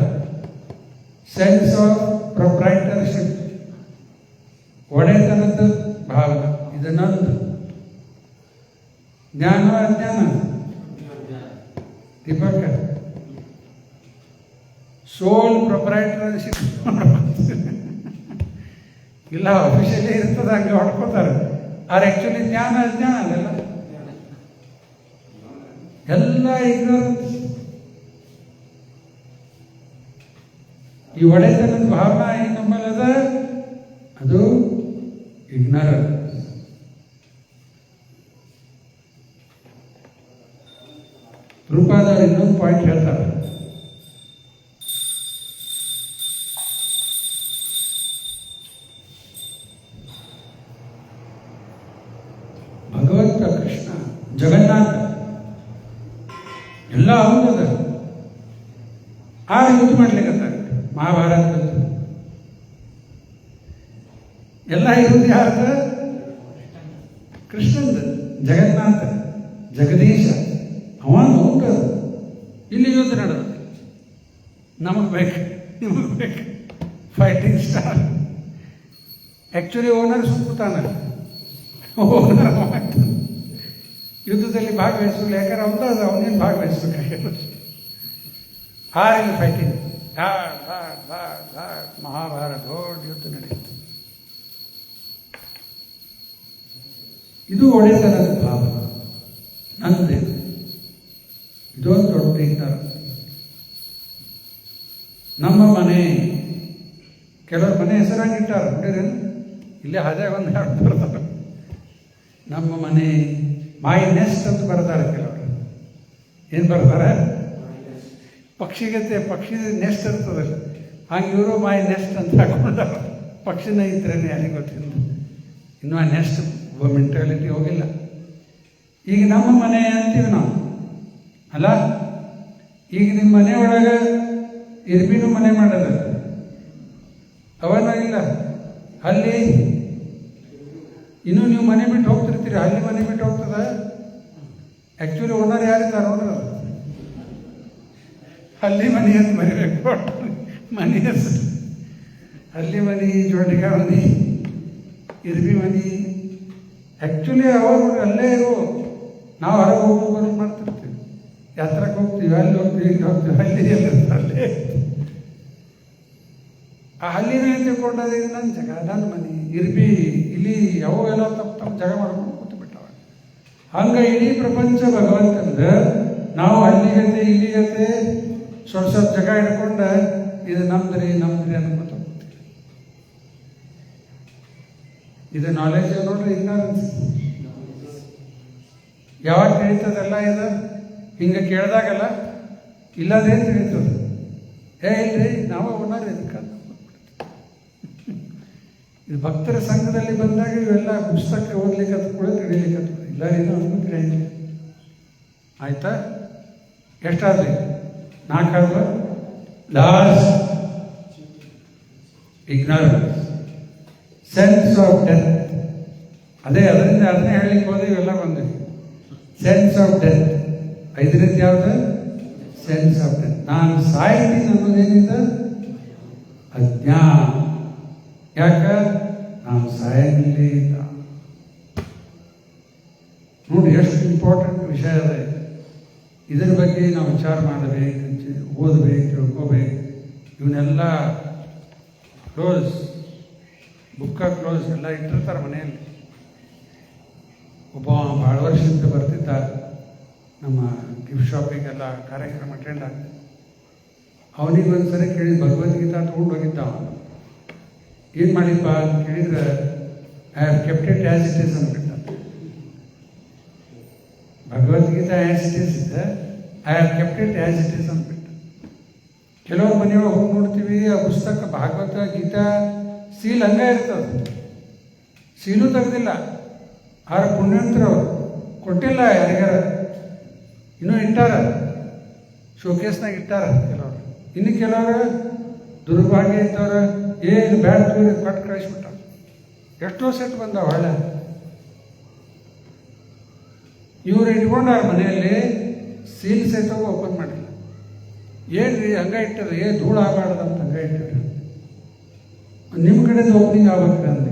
A: ಸೆನ್ಸ್ ಆಫ್ ಪ್ರೊಪ್ರೈಟರ್ಶಿಪ್, ಒಡೆತನದ ಭಾವನೆ. ಇದು ನಂದು. ಜ್ಞಾನ ಅಜ್ಞಾನ? ದೀಪಕ್, ಸೋಲ್ ಪ್ರೊಪ್ರೈಟರ್ಶಿಪ್ ಇಲ್ಲ, ಅಫಿಷಿಯಲಿ ಇರ್ತದೆ, ಹಂಗೆ ಹೊಡ್ಕೋತಾರೆ. ಆದ್ರೆ ಆ್ಯಕ್ಚುಲಿ ಜ್ಞಾನ ಅಜ್ಞಾನ ಅದೆಲ್ಲ ಎಲ್ಲ ಇಗ್ನೋರೆನ್ಸ್. ಈ ಒಡೆತನದ ಭಾವನೆ ನಮ್ಮಲ್ಲಿ ಅದ, ಅದು ಇಗ್ನರೆನ್ಸ್. ರೂಪಾದವ್ರು ಇನ್ನೊಂದು ಪಾಯಿಂಟ್ ಹೇಳ್ತಾರೆ. ಭಗವಂತ ಕೃಷ್ಣ ಜಗನ್ನಾಥ ಎಲ್ಲ ಅವನದ. ಆ ಯುದ್ಧ ಮಾಡ್ಲಿಕ್ಕೆ ಮಹಾಭಾರತ ಎಲ್ಲ ಇರುವುದು ಯಾರ್ದ? ಕೃಷ್ಣಂದ. ಜಗನ್ನಾಥ, ಜಗದೀಶ, ಅವನು ಉಂಟದ. ಇಲ್ಲಿ ಯುದ್ಧ ನಡೆದ. ನಮಗೆ ಬೇಕು, ನಿಮಗೆ ಬೇಕು, ಫೈಟಿಂಗ್ ಸ್ಟಾರ್. ಆ್ಯಕ್ಚುಲಿ ಓನರ್ ಸುತ್ತಾನ, ಓನರ್ ಮಾಡ್ತಾನೆ. ಯುದ್ಧದಲ್ಲಿ ಭಾಗವಹಿಸಲು, ಯಾಕಂದ್ರೆ ಅವನದ, ಅವನೇನು ಭಾಗವಹಿಸ್ಬೇಕಾಗಿರೋದು. ಇಲ್ಲಿ ಫೈಟಿಂಗ್ ಮಹಾಭಾರತ ದೊಡ್ಡ ಯುದ್ಧ ನಡೆಯಿತು. ಇದು ಒಡೆತನದ ಭಾವ, ನಂದೇ. ಇದೊಂದು ದೊಡ್ಡ ಇದ್ದಾರೆ. ನಮ್ಮ ಮನೆ, ಕೆಲವರು ಮನೆ ಹೆಸರಾಗಿಟ್ಟಾರ ನೋಡಿರೇನು? ಇಲ್ಲೇ ಹಾಜಾಗ ಒಂದು ಹಾಡು ಬರ್ತಾರೆ. ನಮ್ಮ ಮನೆ, ಮೈ ನೆಸ್ಟ್ ಅಂತ ಬರ್ತಾರೆ ಕೆಲವರು. ಏನು ಬರ್ತಾರೆ? ಪಕ್ಷಿಗತೆ, ಪಕ್ಷಿ ನೆಸ್ಟ್ ಇರ್ತದೆ. ಹಂಗೆ ಇವರು ಮೈ ನೆಸ್ಟ್ ಅಂತ ಹಾಕೊಂಡಾರ. ಪಕ್ಷಿನ ಇದ್ರೇನೆ ಯಾರಿಗೆ ಗೊತ್ತಿಲ್ಲ. ಇನ್ನೂ ಆ ನೆಸ್ಟ್ ಮೆಂಟಾಲಿಟಿ ಹೋಗಿಲ್ಲ. ಈಗ ನಮ್ಮ ಮನೆ ಅಂತೀವಿ ನಾವು ಅಲ್ಲ. ಈಗ ನಿಮ್ಮ ಮನೆ ಒಳಗೆ ಇರ್ಬಿನೂ ಮನೆ ಮಾಡೋದ ಅವನ ಇಲ್ಲ. ಅಲ್ಲಿ ಇನ್ನೂ ನೀವು ಮನೆ ಬಿಟ್ಟು ಹೋಗ್ತಿರ್ತೀರಿ, ಅಲ್ಲಿ ಮನೆ ಬಿಟ್ಟು ಹೋಗ್ತದ. ಆ್ಯಕ್ಚುಲಿ ಓನರ್ ಯಾರಿದ್ದಾರೆ ನೋಡ್ರಿ, ಅಲ್ಲಿ ಮನೆ ಅಂತ ಮರಿಬೇಕು. ಮನೆ ಹೆಸರು ಅಲ್ಲಿ ಮನೆ, ಜೋಡಿಗ ಮನೆ, ಇರ್ಬಿ ಮನೆ. ಆ್ಯಕ್ಚುಲಿ ಅವರು ಅಲ್ಲೇ ಇರು. ನಾವು ಹೊರಗೆ ಹೋಗಿ ಬರೋದು ಮಾಡ್ತಿರ್ತೀವಿ, ಯಾತ್ರಕ್ಕೆ ಹೋಗ್ತೀವಿ, ಅಲ್ಲಿ ಹೋಗ್ತೀವಿ, ಇಲ್ಲಿ ಹೋಗ್ತೀವಿ, ಅಲ್ಲಿ ಎಲ್ಲಿರ್ತಾರೆ ಅಲ್ಲೇ. ಆ ಹಲ್ಲಿನ ತಿಳ್ಕೊಂಡದ ಇದು ನನ್ನ ಜಾಗ, ನನ್ನ ಮನೆ. ಇರ್ಬಿ ಇಲ್ಲಿ ಅವೆಲ್ಲ ತಮ್ಮ ಜಾಗ ಮಾಡ್ಕೊಂಡು ಕೂತ್ಬಿಟ್ಟವ. ಹಂಗೆ ಇಡೀ ಪ್ರಪಂಚ ಭಗವಂತಂದ ನಾವು ಅಲ್ಲಿಗತೆ ಇಲ್ಲಿಗತೆ ಸ್ವಲ್ಪ ಸ್ವಲ್ಪ ಜಾಗ ಹಿಡ್ಕೊಂಡು ಇದು ನಮ್ದ್ರಿ ನಮ್ದ್ರಿ ಅನ್ಕೊತ ಹೋಗ್ತೀವಿ. ಇದು ನಾಲೆಜ್ ನೋಡ್ರಿ, ಇಗ್ನಾರೆನ್ಸ್. ಯಾವಾಗ ತಿಳಿತದಲ್ಲ ಇದು ಹಿಂಗೆ ಕೇಳಿದಾಗಲ್ಲ, ಇಲ್ಲದೇನು ತಿಳಿತದ. ಇಲ್ರಿ ನಾವು ಓನರ್ ಇದಕ್ಕೆ. ಇದು ಭಕ್ತರ ಸಂಘದಲ್ಲಿ ಬಂದಾಗ ಇವೆಲ್ಲ ಪುಸ್ತಕ ಓದ್ಲಿಕ್ಕೆ ಕೂಡ ತಿಳಿಲಿಕ್ಕೆ ಇಲ್ಲ. ಇದು ತಿಳಿಯಂಗೆ ಆಯ್ತಾ? ಎಷ್ಟಾದ್ರಿ? 4 ಲಾಸ್ಟ್ ಇಗ್ನಾರೆನ್ಸ್, ಸೆನ್ಸ್ ಆಫ್ ಡೆತ್. ಅದನ್ನೇ ಹೇಳಲಿಕ್ಕೆ ಹೋದ್ರೆ ಇವೆಲ್ಲ ಬಂದಿವಿ. ಸೆನ್ಸ್ ಆಫ್ ಡೆತ್ 5ನೇದು ಯಾವುದು? Sense of death. ನಾನು ಸಾಯ್ತೀನಿ ಅನ್ನೋದೇನಿದೆ? ಅಜ್ಞಾನ. ಯಾಕ? ನಾವು ಸಾಯಂಗಿಲ್ಲೇ ಇಲ್ಲ. ನೋಡಿ ಎಷ್ಟು ಇಂಪಾರ್ಟೆಂಟ್ ವಿಷಯ ಅದ. ಇದರ ಬಗ್ಗೆ ನಾವು ವಿಚಾರ ಮಾಡಬೇಕು, ಓದಬೇಕು, ತಿಳ್ಕೋಬೇಕು. ಇವನ್ನೆಲ್ಲ ಕ್ಲೋಸ್, ಬುಕ್ಕ ಕ್ಲೋಸ್ ಎಲ್ಲ ಇಟ್ಟಿರ್ತಾರೆ ಮನೆಯಲ್ಲಿ. ಒಬ್ಬ ಭಾಳ ವರ್ಷದಿಂದ ಬರ್ತಿದ್ದ ನಮ್ಮ ಗಿಫ್ಟ್ ಶಾಪಿಗೆಲ್ಲ ಕಾರ್ಯಕ್ರಮ ಅಟೆಂಡ್ ಆಗ. ಅವನಿಗೆ ಒಂದ್ಸರಿ ಕೇಳಿದ, ಭಗವದ್ಗೀತಾ ತೊಗೊಂಡು ಹೋಗಿದ್ದ. ಅವನು ಏನು ಮಾಡಿಪ್ಪ ಅಂತ ಕೇಳಿದ್ರೆ, I have kept it as it is ಅಂದ್ಬಿಟ್ಟ. ಭಗವದ್ಗೀತಾ ಆ್ಯಸ್ ಇಟ್ ಈಸ್ ಇದೆ, I have kept it as it is ಅಂದ್ಬಿಟ್ಟ. ಕೆಲವ್ರು ಮನೆಯೊಳಗೆ ಹೋಗಿ ನೋಡ್ತೀವಿ, ಆ ಪುಸ್ತಕ ಭಾಗವತ ಗೀತಾ ಸೀಲ್ ಹಂಗೆ ಇರ್ತದೆ, ಸೀಲು ತೆಗೆದಿಲ್ಲ. ಆರು ಪುಣ್ಯಂತರು ಅವರು ಕೊಟ್ಟಿಲ್ಲ ಯಾರಿಗಾರ, ಇನ್ನೂ ಇಟ್ಟಾರ, ಶೋಕೇಸ್ನಾಗ ಇಟ್ಟಾರ ಕೆಲವರು. ಇನ್ನು ಕೆಲವರು ದುರ್ಭಾಗ್ಯ ಇದ್ದವ್ರು ಏನು ಬ್ಯಾಡ್ ತೂರಿ ಕೊಟ್ಟು ಕಳಿಸ್ಬಿಟ್ಟ. ಎಷ್ಟೋ ಸೆಟ್ ಬಂದಾವ ಒಳ್ಳೆ. ಇವ್ರು ಇಟ್ಕೊಂಡಾರ ಮನೆಯಲ್ಲಿ, ಸೀಲ್ ಸಹಿತ ಓಪನ್ ಮಾಡಿಲ್ಲ. ಏನ್ರಿ ಹಂಗೆ ಇಟ್ಟರು, ಧೂಳು ಆಗಬಾರ್ದಂತ ಹಂಗೆ ಇಟ್ಟಿರಿ. ನಿಮ್ಮ ಕಡೆದು ಓಪನಿಂಗ್ ಆಗ್ಬೇಕ್ರಿ ಅಂದ.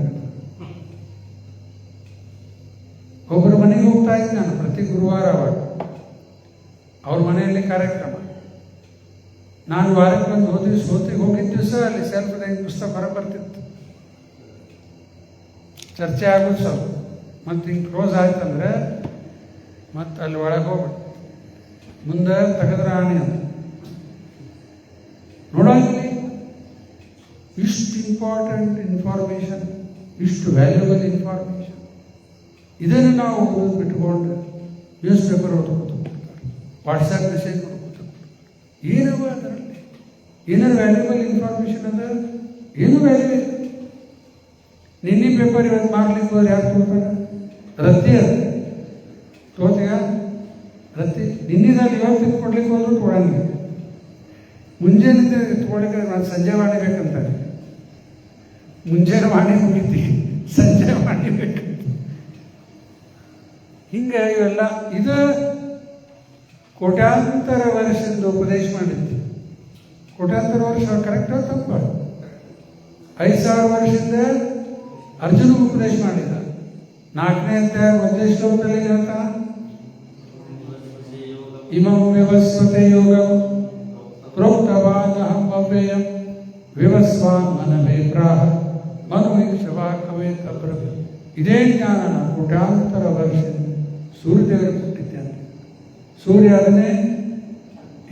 A: ಒಬ್ಬರು ಮನೆಗೆ ಹೋಗ್ತಾ ಇದ್ದೆ ನಾನು ಪ್ರತಿ ಗುರುವಾರ. ಅವಾಗ ಅವ್ರ ಮನೆಯಲ್ಲಿ ಕಾರ್ಯಕ್ರಮ. ನಾನು ವಾರಕ್ಕೆ ಬಂದು ಹೋಗಿದ್ದ ದಿವಸ ಅಲ್ಲಿ ಸೆಲ್ಫ್ ಪುಸ್ತಕ ಹೊರ ಬರ್ತಿತ್ತು, ಚರ್ಚೆ ಆಗೋದು ಸ್ವಲ್ಪ. ಮತ್ತು ಹಿಂಗೆ ಕ್ಲೋಸ್ ಆಯ್ತಂದ್ರೆ ಮತ್ತು ಅಲ್ಲಿ ಒಳಗೆ ಹೋಗ್ಬಿಟ್ಟು ಮುಂದೆ ತೆಗೆದ್ರ ಆಣಿ ಅಂತ ನೋಡೋಂಗಿಲ್ಲ. ಇಷ್ಟು ಇಂಪಾರ್ಟೆಂಟ್ ಇನ್ಫಾರ್ಮೇಷನ್, ಇಷ್ಟು ವ್ಯಾಲ್ಯೂಬಲ್ ಇನ್ಫಾರ್ಮೇಷನ್, ಇದನ್ನು ನಾವು ಓದೋದು ಬಿಟ್ಕೊಂಡು ನ್ಯೂಸ್ ಪೇಪರ್ ಓದ್ಕೊತಾರೆ, ವಾಟ್ಸಪ್ ಮೆಸೇಜ್ ಮಾಡ್ಕೊತಾರೆ. ಏನವ ಅದರಲ್ಲಿ? ಏನಾರು ವ್ಯಾಲ್ಯೂಬಲ್ ಇನ್ಫಾರ್ಮೇಷನ್ ಅದ? ಏನು ವ್ಯಾಲ್ಯೂ ಇಲ್ಲ. ನಿನ್ನೆ ಪೇಪರ್ ಇವತ್ತು ಮಾರ್ಲಿಕ್ಕೆ ಹೋದ್ರೆ ಯಾರು ತಗೋತಾರೆ? ರದ್ದಿ ಅದು ತಗೋತೀಯ? ರದ್ದಿ ನಿನ್ನೆದಲ್ಲಿ ಇವತ್ತು ಕೊಡ್ಲಿಕ್ಕೆ ಹೋದ್ರು ತೊಗೊಳಂಗಿಲ್ಲ. ಮುಂಜಾನೆ ತೊಗೊಳಿಕ್ಕೆ ನಾನು ಸಂಜೆ ಮಾಡಿಬೇಕಂತಾರೆ. ಮುಂಜಾನೆ ಮಾಡಿ ಮುಗಿತೀವಿ, ಸಂಜೆ ಮಾಡಿಬೇಕಂತ. ಹಿಂಗೆ ಇವೆಲ್ಲ ಇದು ಕೋಟ್ಯಾಂತರ ವರ್ಷದಿಂದ ಉಪದೇಶ ಮಾಡಿದ್ದೆ. ಕೋಟ್ಯಾಂತರ ವರ್ಷ ಕರೆಕ್ಟ್ ತಪ್ಪ? 5000 ವರ್ಷದಿಂದ ಅರ್ಜುನ ಉಪದೇಶ ಮಾಡಿದ. 4ನೇ ಅಧ್ಯಾಯ 1ನೇ ಶ್ಲೋಕದಲ್ಲಿ ಹೇಳ್ತಾ, ಇಮಂ ವಿವಸ್ವತೆ ಯೋಗಂ ಪ್ರೋಕ್ತವಾನಹಂ ಅವ್ಯಯಂ ವಿವಸ್ವಾನ್ ಮನವೇ ಪ್ರಾಹ ಮನುವೀಕ್ಷವಾ ಕವೇ ತಬ್ರವಿ. ಇದೇ ಜ್ಞಾನ ಕೋಟ್ಯಾಂತರ ವರ್ಷ ಸೂರ್ಯದೇವರು ಕೊಟ್ಟಿದ್ದಾನೆ. ಸೂರ್ಯ ಅದನ್ನೇ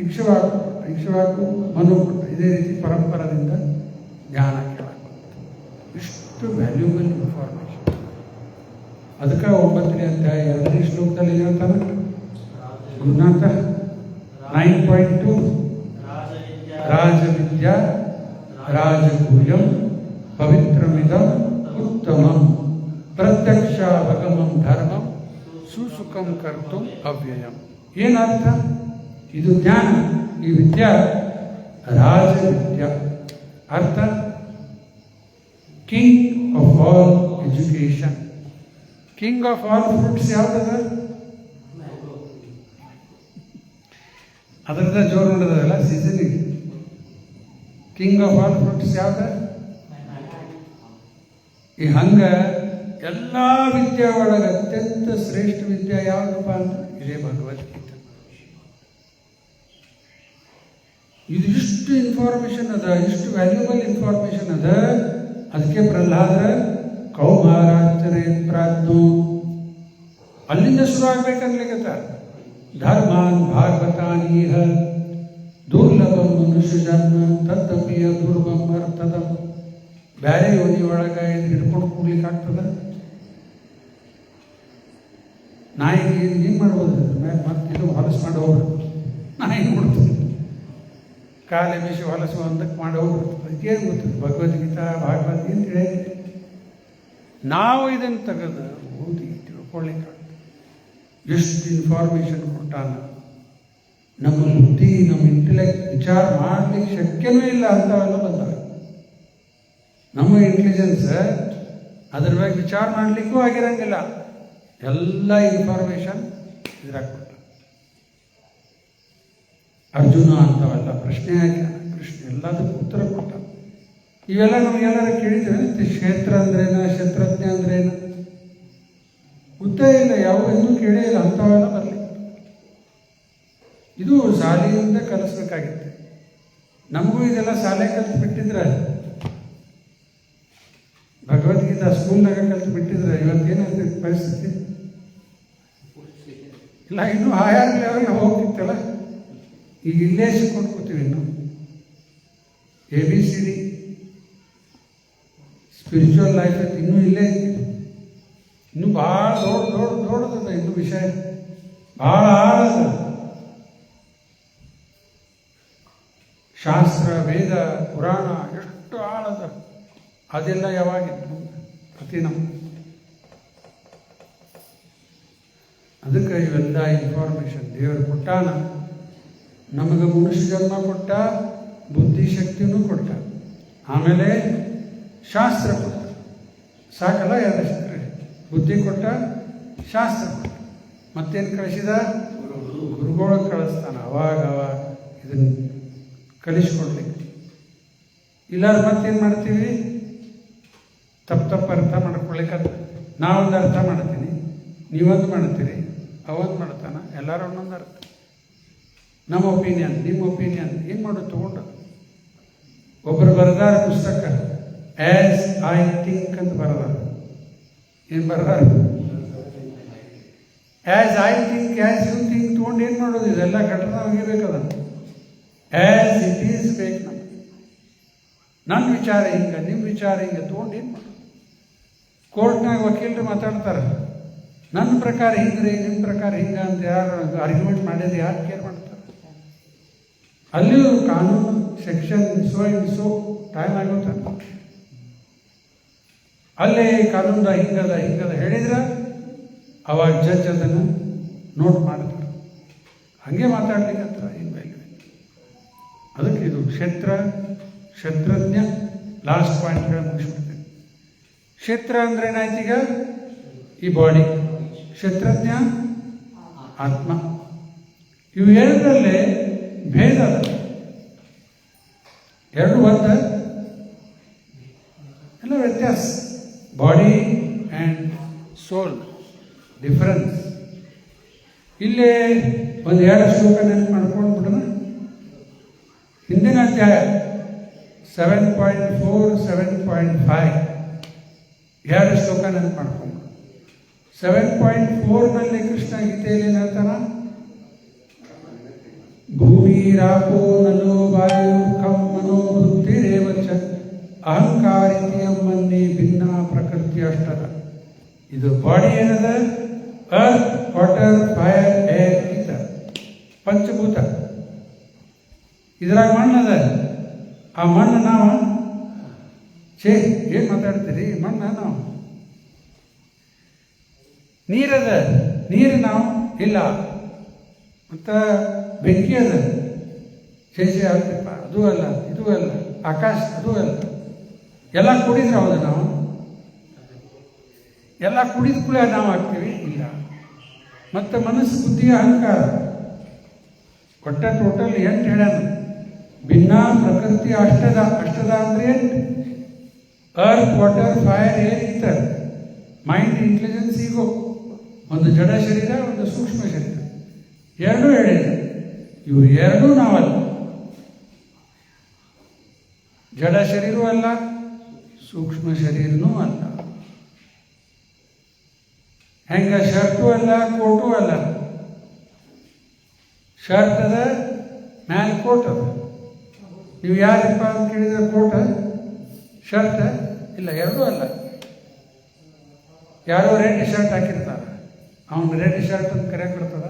A: ಇಕ್ಷವಾಕು ಮನು ಕೊಟ್ಟ. ಇದೇ ರೀತಿ ಪರಂಪರದಿಂದ ಜ್ಞಾನ ಕೇಳಾಕ ಇಷ್ಟು ವ್ಯಾಲ್ಯೂಬಲ್ ಇನ್ಫಾರ್ಮೇಷನ್. ಅದಕ್ಕೆ 9ನೇ ಅಧ್ಯಾಯ 2ನೇ ಶ್ಲೋಕದಲ್ಲಿ ಹೇಳ್ತಾನೆ, ಗುರುನಾಥ 9.2 ರಾಜವಿದ್ಯಾ ರಾಜಗೂಹ್ಯಂ ಪವಿತ್ರಮಿದಂ ಉತ್ತಮಂ ಪ್ರತ್ಯಕ್ಷಾವಗಮಂ ಧರ್ಮಂ ಸುಸುಖಂ ಕರ್ತು ಅವ್ಯಯಂ. ಏನರ್ಥ? ಇದು ಜ್ಞಾನ, ಈ ವಿದ್ಯಾ ರಾಜವಿದ್ಯಾ. ಅರ್ಥ king of all education. King of all fruits ಯಾವುದದ? ಅದರದ ಜೋರು ನೋಡೋದಲ್ಲ ಸೀಸನಿಗೆ. ಕಿಂಗ್ ಆಫ್ ಆಲ್ ಫ್ರೂಟ್ಸ್ ಯಾವ್ದ? ಈ ಹಂಗ ಎಲ್ಲ ವಿದ್ಯೆ ಒಳಗೆ ಅತ್ಯಂತ ಶ್ರೇಷ್ಠ ವಿದ್ಯೆ ಯಾವುದಪ್ಪ ಅಂದ್ರೆ ಇದೇ ಭಗವದ್ಗೀತೆ. ಇದು ಇಷ್ಟು ಇನ್ಫಾರ್ಮೇಶನ್ ಅದ, ಇಷ್ಟು ವ್ಯಾಲ್ಯೂಬಲ್ ಇನ್ಫಾರ್ಮೇಶನ್ ಅದ. ಅದಕ್ಕೆ ಪ್ರಹ್ಲಾದರ ಕೌಮಾರಾಚರೆ ಪ್ರಾಜ್ಞು ಅಲ್ಲಿಂದ ಶುರು ಆಗ್ಬೇಕನ್ಲಿಕ್ಕತ್ತ. ಧರ್ಮಾನ್ ಭಾಗವತಾನೀಹ ದುರ್ಲಭಂ ಮನುಷ್ಯ ಜನ್ಮ ತದ್ದಪಿಯ ದುರ್ಗಂ ಅರ್ಥದ. ಬ್ಯಾರೆ ಯೋನಿ ಒಳಗೆ ಹಿಡ್ಕೊಂಡು ಕೂಡ್ಲಿಕ್ಕೆ ಆಗ್ತದ? ನಾಯಿಗೆ ಏನು ಮಾಡ್ಬೋದು? ಮತ್ತೆ ಇದು ಹೊಲಸು ಮಾಡಿ ಹೋಗ್ಬಿಡ್ತು. ನಾಯಿ ನೋಡ್ತದೆ ಕಾಲೆ ಮೀಸಿ ಹೊಲಸು ಒಂದಕ್ಕೆ ಮಾಡಿ ಹೋಗ್ಬಿಡ್ತದೆ. ಅದಕ್ಕೇನು ಗೊತ್ತದ? ಭಗವದ್ಗೀತಾ ಭಾಗವತ್ ಏನು ಹೇಳಿ ನಾವು ಇದನ್ನು ತೆಗೆದು ಓದಿ ತಿಳ್ಕೊಳ್ಳಿಕ್ಕಾಗ್ತದೆ. ಎಷ್ಟು ಇನ್ಫಾರ್ಮೇಶನ್ ಕೊಟ್ಟಾನ. ನಮ್ಮ ಬುದ್ಧಿ, ನಮ್ಮ ಇಂಟೆಲೆಕ್ಟ್ ವಿಚಾರ ಮಾಡಲಿಕ್ಕೆ ಶಕ್ಯನೂ ಇಲ್ಲ ಅಂಥವೆಲ್ಲ ಬಂದವೆ. ನಮ್ಮ ಇಂಟೆಲಿಜೆನ್ಸ್ ಅದ್ರ ಬಗ್ಗೆ ವಿಚಾರ ಮಾಡಲಿಕ್ಕೂ ಆಗಿರಂಗಿಲ್ಲ. ಎಲ್ಲ ಇನ್ಫಾರ್ಮೇಶನ್ ಇದ್ರಾಗ ಕೊಟ್ಟ. ಅರ್ಜುನ ಅಂಥವೆಲ್ಲ ಪ್ರಶ್ನೆ ಹಾಕ್ಯಾನ, ಕೃಷ್ಣ ಎಲ್ಲದಕ್ಕೂ ಉತ್ತರ ಕೊಟ್ಟ. ಇವೆಲ್ಲ ನಮಗೆಲ್ಲರೂ ಕೇಳಿದ್ದೇವೆ. ಕ್ಷೇತ್ರ ಅಂದ್ರೇನ, ಕ್ಷೇತ್ರಜ್ಞ ಅಂದ್ರೇನು ಗೊತ್ತೇ ಇಲ್ಲ, ಯಾವ ಇನ್ನೂ ಕೇಳೇ ಇಲ್ಲ. ಅಂಥವೆಲ್ಲ ಬರಲಿ. ಇದು ಶಾಲೆಯಿಂದ ಕಲಿಸ್ಬೇಕಾಗಿತ್ತು. ನಮಗೂ ಇದೆಲ್ಲ ಶಾಲೆ ಕಲಿತು ಬಿಟ್ಟಿದ್ರೆ, ಭಗವದ್ಗೀತಾ ಸ್ಕೂಲ್ನಾಗ ಕಲಿತು ಬಿಟ್ಟಿದ್ರೆ ಇವತ್ತೇನಾಗ್ತೈತೆ ಪರಿಸ್ಥಿತಿ? ಇಲ್ಲ, ಇನ್ನೂ ಹೈಯರ್ ಲೆವೆಲ್ ಹೋಗ್ತಿತ್ತಲ್ಲ. ಈಗ ಇಲ್ಲೇ ಸಿಕ್ಕೊಂಡು ಕೂತೀವಿ. ಇನ್ನು ABCD ಸ್ಪಿರಿಚುವಲ್ ಲೈಫ್ ಇನ್ನೂ ಇಲ್ಲೇ ಐತಿ. ಇನ್ನೂ ಭಾಳ ದೊಡ್ಡದ ಇನ್ನೂ ವಿಷಯ, ಭಾಳ ಆಳದ. ಶಾಸ್ತ್ರ, ವೇದ, ಪುರಾಣ ಎಷ್ಟು ಆಳದ. ಅದೆಲ್ಲ ಯಾವಾಗಿತ್ತು ಪ್ರತಿ ನಮ್ಮ. ಅದಕ್ಕೆ ಇವೆಲ್ಲ ಇನ್ಫಾರ್ಮೇಶನ್ ದೇವರು ಕೊಟ್ಟಾನ. ನಮಗೆ ಮನುಷ್ಯ ಜನ್ಮ ಕೊಟ್ಟ, ಬುದ್ಧಿಶಕ್ತಿನೂ ಕೊಟ್ಟ, ಆಮೇಲೆ ಶಾಸ್ತ್ರ ಕೊಟ್ಟ. ಸಾಕಲ್ಲ? ಯಾರಷ್ಟು ಬುದ್ಧಿ ಕೊಟ್ಟ, ಶಾಸ್ತ್ರ ಕೊಟ್ಟ, ಮತ್ತೇನು ಕಳಿಸಿದ? ಗುರುಗಳಿಗೆ ಕಳಿಸ್ತಾನ. ಅವಾಗ ಇದನ್ನು ಕಲಿಸ್ಕೊಡ್ಲಿಕ್ಕೆ. ಇಲ್ಲಾರ ಮತ್ತೇನು ಮಾಡ್ತೀವಿ? ತಪ್ಪು ಅರ್ಥ ಮಾಡ್ಕೊಳ್ಳಿಕ್ಕೆ. ನಾವೊಂದು ಅರ್ಥ ಮಾಡ್ತೀನಿ, ನೀವೊಂದು ಮಾಡ್ತೀರಿ, ಅವೊಂದು ಮಾಡ್ತಾನ, ಎಲ್ಲರೂ ಒಂದೊಂದು ಅರ್ಥ. ನಮ್ಮ ಒಪಿನಿಯನ್, ನಿಮ್ಮ ಒಪಿನಿಯನ್ ಏನು ಮಾಡೋದು? ತಗೊಂಡು ಒಬ್ಬರು ಬರೆದಾರ ಪುಸ್ತಕ ಆ್ಯಸ್ ಐ ಥಿಂಕ್ ಅಂತ ಬರೆದಾರ. ಏನು ಬರೆದಾರ? As I think, as you think ತೊಗೊಂಡು ಏನು ಮಾಡೋದು? ಇದೆಲ್ಲ ಘಟನೆ ಹೋಗಿಬೇಕದ. ಆ್ಯಸ್ ಇಟ್ ಈಸ್ ಬೇಕು ನಮ್ಗೆ. ನನ್ನ ವಿಚಾರ ಹಿಂಗೆ, ನಿಮ್ಮ ವಿಚಾರ ಹಿಂಗೆ ತೊಗೊಂಡು ಏನು ಮಾಡೋದು? ಕೋರ್ಟ್ನಾಗ ವಕೀಲರು ಮಾತಾಡ್ತಾರೆ, ನನ್ನ ಪ್ರಕಾರ ಹಿಂಗ್ರಿ, ನಿಮ್ಮ ಪ್ರಕಾರ ಹಿಂಗೆ ಅಂತ ಯಾರು ಆರ್ಗ್ಯುಮೆಂಟ್ ಮಾಡಿದ್ರೆ ಯಾರು ಕೇರ್ ಮಾಡ್ತಾರೆ? ಅಲ್ಲಿಯೂ ಕಾನೂನು ಸೆಕ್ಷನ್ ಸೋ ಟೈಮ್ ಆಗುತ್ತೆ. ಅಲ್ಲೇ ಕಾನೂನ್ದ ಹಿಂಗದ ಹೇಳಿದ್ರೆ ಅವಾಗ ಜಡ್ಜ್ ಅದನ್ನು ನೋಟ್ ಮಾಡ್ತಾರೆ. ಹಾಗೆ ಮಾತಾಡ್ಲಿಕ್ಕೆ ಹತ್ರ ಏನು ವ್ಯಾಲ್ಯೂ ಇಲ್ಲ. ಅದಕ್ಕೆ ಇದು ಕ್ಷೇತ್ರಜ್ಞ. ಲಾಸ್ಟ್ ಪಾಯಿಂಟ್ ಹೇಳಿ ಮುಗಿಸ್ಬಿಡ್ತೇನೆ. ಕ್ಷೇತ್ರ ಅಂದ್ರೆ ಏನಾಯ್ತು? ಈಗ ಈ ಬಾಡಿ. ಕ್ಷೇತ್ರಜ್ಞ ಆತ್ಮ. ಇವು ಎರಡರಲ್ಲೇ ಭೇದ ಅದ. ಎರಡು ಒಂದ ಎಲ್ಲ ವ್ಯತ್ಯಾಸ. Body and soul difference. ಇಲ್ಲೇ ಒಂದು ಎರಡು ಶ್ಲೋಕ ನೆನಪು ಮಾಡ್ಕೊಂಡು ಬಿಡೋಣ. ಹಿಂದಿನ ಅಧ್ಯಾಯ 7.4, 7.5 ಎರಡು ಶ್ಲೋಕ ನೆನಪು ಮಾಡ್ಕೊಂಡು. 7.4ನಲ್ಲಿ ಕೃಷ್ಣ ಗೀತೆಯಲ್ಲಿ ಏನು ಹೇಳ್ತಾನ? ಭೂಮಿರಾಪೋ ನಲೋ ವಾಯು ಖಂ ಮನೋ ಬುದ್ಧಿರೇವ ಚ ಅಹಂಕಾರಿತಿಯಮ್ಮನ್ನೇ ಭಿನ್ನ ಪ್ರಕೃತಿ ಅಷ್ಟದ. ಇದು ಬಾಡಿ ಏನದ? Earth, water, fire, air, ether, ಪಂಚಭೂತ. ಇದ್ರಾಗ ಮಣ್ಣದ. ಆ ಮಣ್ಣು ನಾವು ಏನು ಮಾತಾಡ್ತೀರಿ? ಮಣ್ಣ ನಾವು. ನೀರದ ನೀರು ನಾವು ಇಲ್ಲ, ಮತ್ತು ಬೆಂಕಿ ಅದ, ಶೇಷೆ ಆಗ್ತಪ್ಪ ಅದು ಅಲ್ಲ, ಇದು ಅಲ್ಲ, ಆಕಾಶ ಅದು ಅಲ್ಲ, ಎಲ್ಲ ಕುಡಿದ್ರೆ ಹೌದು ನಾವು ಎಲ್ಲ ಕುಡಿದ ಕೂಡ ನಾವು ಆಗ್ತೀವಿ ಇಲ್ಲ. ಮತ್ತು ಮನಸ್ಸು, ಬುದ್ಧಿ, ಅಹಂಕಾರ ಒಟ್ಟ ಟೋಟಲ್ 8 ಹೇಳ್ಯಾನ. ಭಿನ್ನ ಪ್ರಕೃತಿ ಅಷ್ಟದ ಅಂದರೆ 8: earth, water, fire, air, ether, mind, intelligence, ego. ಒಂದು ಜಡ ಶರೀರ, ಒಂದು ಸೂಕ್ಷ್ಮ ಶರೀರ, ಎರಡೂ ಹೇಳಿದೆ. ಇವು ಎರಡೂ ನಾವಲ್ಲ, ಜಡ ಶರೀರವೂ ಅಲ್ಲ, ಸೂಕ್ಷ್ಮ ಶರೀರನೂ ಅಲ್ಲ. ಹೆಂಗ ಶರ್ಟು ಅಲ್ಲ, ಕೋಟು ಅಲ್ಲ. ಶರ್ಟ್ ಅದ, ಮ್ಯಾಲೆ ಕೋಟ್ ಅದ. ನೀವು ಯಾರಪ್ಪ ಅಂತ ಕೇಳಿದ್ರೆ ಕೋಟ, ಶರ್ಟ್ ಇಲ್ಲ, ಎರಡೂ ಅಲ್ಲ. ಯಾರೋ ರೆಡ್ ಶರ್ಟ್ ಹಾಕಿರ್ತಾರೆ, ಅವನು ರೆಡ್ ಶರ್ಟ್ ಅಂತ ಕರೆಯಕ್ಕೆ ಬರ್ತದ.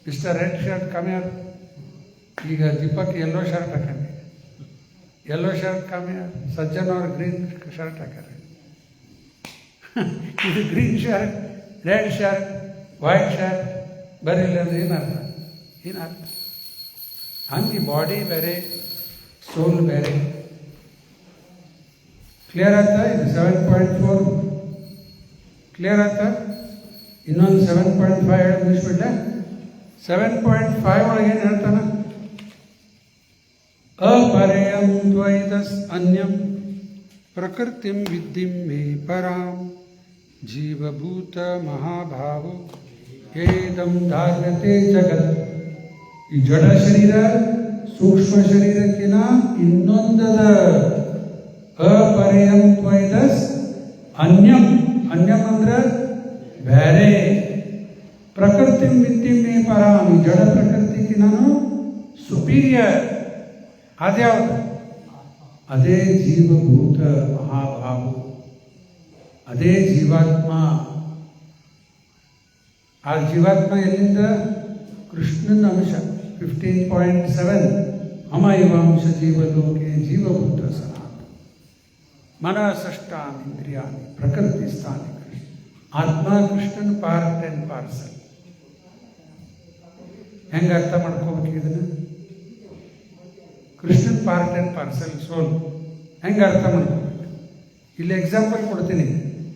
A: ಮಿಸ್ಟರ್ ರೆಡ್ ಶರ್ಟ್ ಕಮ್ಮಿ ಆದ. ಈಗ ದೀಪಕ್ ಯೆಲ್ಲೋ ಶರ್ಟ್ ಹಾಕ್ಯಾನ, ಯೆಲ್ಲೋ ಶರ್ಟ್ ಕಮ್ಮಿ ಆದ. ಸಜ್ಜನ್ ಅವ್ರು ಗ್ರೀನ್ ಶರ್ಟ್ ಹಾಕ್ಯಾರ. ಇದು green shirt, red shirt, white shirt ಬರೀಲ್ಲ ಅಂದ್ರೆ ಏನರ್ಥ? ಹಂಗೆ ಬಾಡಿ ಬೇರೆ, ಸೋಲ್ ಬೇರೆ. ಕ್ಲಿಯರ್ ಆಯ್ತಾ? ಇದು 7.4 ಕ್ಲಿಯರ್ ಆಯ್ತಾ? ಇನ್ನೊಂದು 7.5 ಹೇಳಿ ಮುಗಿಸ್ಬಿಡ್ಲೆ. 7.5 ಒಳಗೆ ಏನು ಹೇಳ್ತಾನ? ಅಪರೇಯಂ ದ್ವೈತಸ್ ಅನ್ಯಂ ಪ್ರಕೃತಿಂ ವಿದ್ಧಿಂ ಮೇ ಪರಾಂ ಜೀವಭೂತ ಮಹಾಭಾವು ಏದಂ ಧಾರ್ಯತೆ ಜಗತ್. ಈ ಜಡ ಶರೀರ ಸೂಕ್ಷ್ಮ ಶರೀರಕ್ಕಿನ ಇನ್ನೊಂದದ. ಅಪರೇಯಂ ದ್ವೈತಸ್ ಅನ್ಯಂ, ಅನ್ಯಂ ಅಂದ್ರೆ ಬೇರೆ. ಪ್ರಕೃತಿಂ ವಿದ್ಧಿಂ ಮೇ ಪರಾಂ, ಈ ಜಡ ಪ್ರಕೃತಿಗೆ ನಾನು ಸುಪೀರಿಯರ್. ಅದ್ಯಾವುದು? ಅದೇ ಜೀವಭೂತ ಮಹಾಭಾವು, ಅದೇ ಜೀವಾತ್ಮ. ಆ ಜೀವಾತ್ಮ ಎಲ್ಲಿಂದ? ಕೃಷ್ಣನ ಅಂಶ. 15.7 ಮಮ ಇವಾಂಶ ಜೀವಲೋಕೆ ಜೀವಭೂತ ಸನಾತನ ಮನಸಷ್ಟಾನಿ ಇಂದ್ರಿಯಾನಿ ಪ್ರಕೃತಿ ಸ್ಥಾನಿ ಕೃಷ್ಣ. ಆತ್ಮ ಕೃಷ್ಣನ ಪಾರ್ಟ್ ಆ್ಯಂಡ್ ಪಾರ್ಸಲ್. ಹೆಂಗೆ ಅರ್ಥ ಮಾಡ್ಕೋಬೇಕು ಇದನ್ನು? ಕೃಷ್ಣನ್ ಪಾರ್ಟ್ ಆ್ಯಂಡ್ ಪಾರ್ಸಲ್ ಸೋಲ್. ಹೆಂಗೆ ಅರ್ಥ ಮಾಡ್ಕೋಬೇಕು? ಇಲ್ಲಿ ಎಕ್ಸಾಂಪಲ್ ಕೊಡ್ತೀನಿ.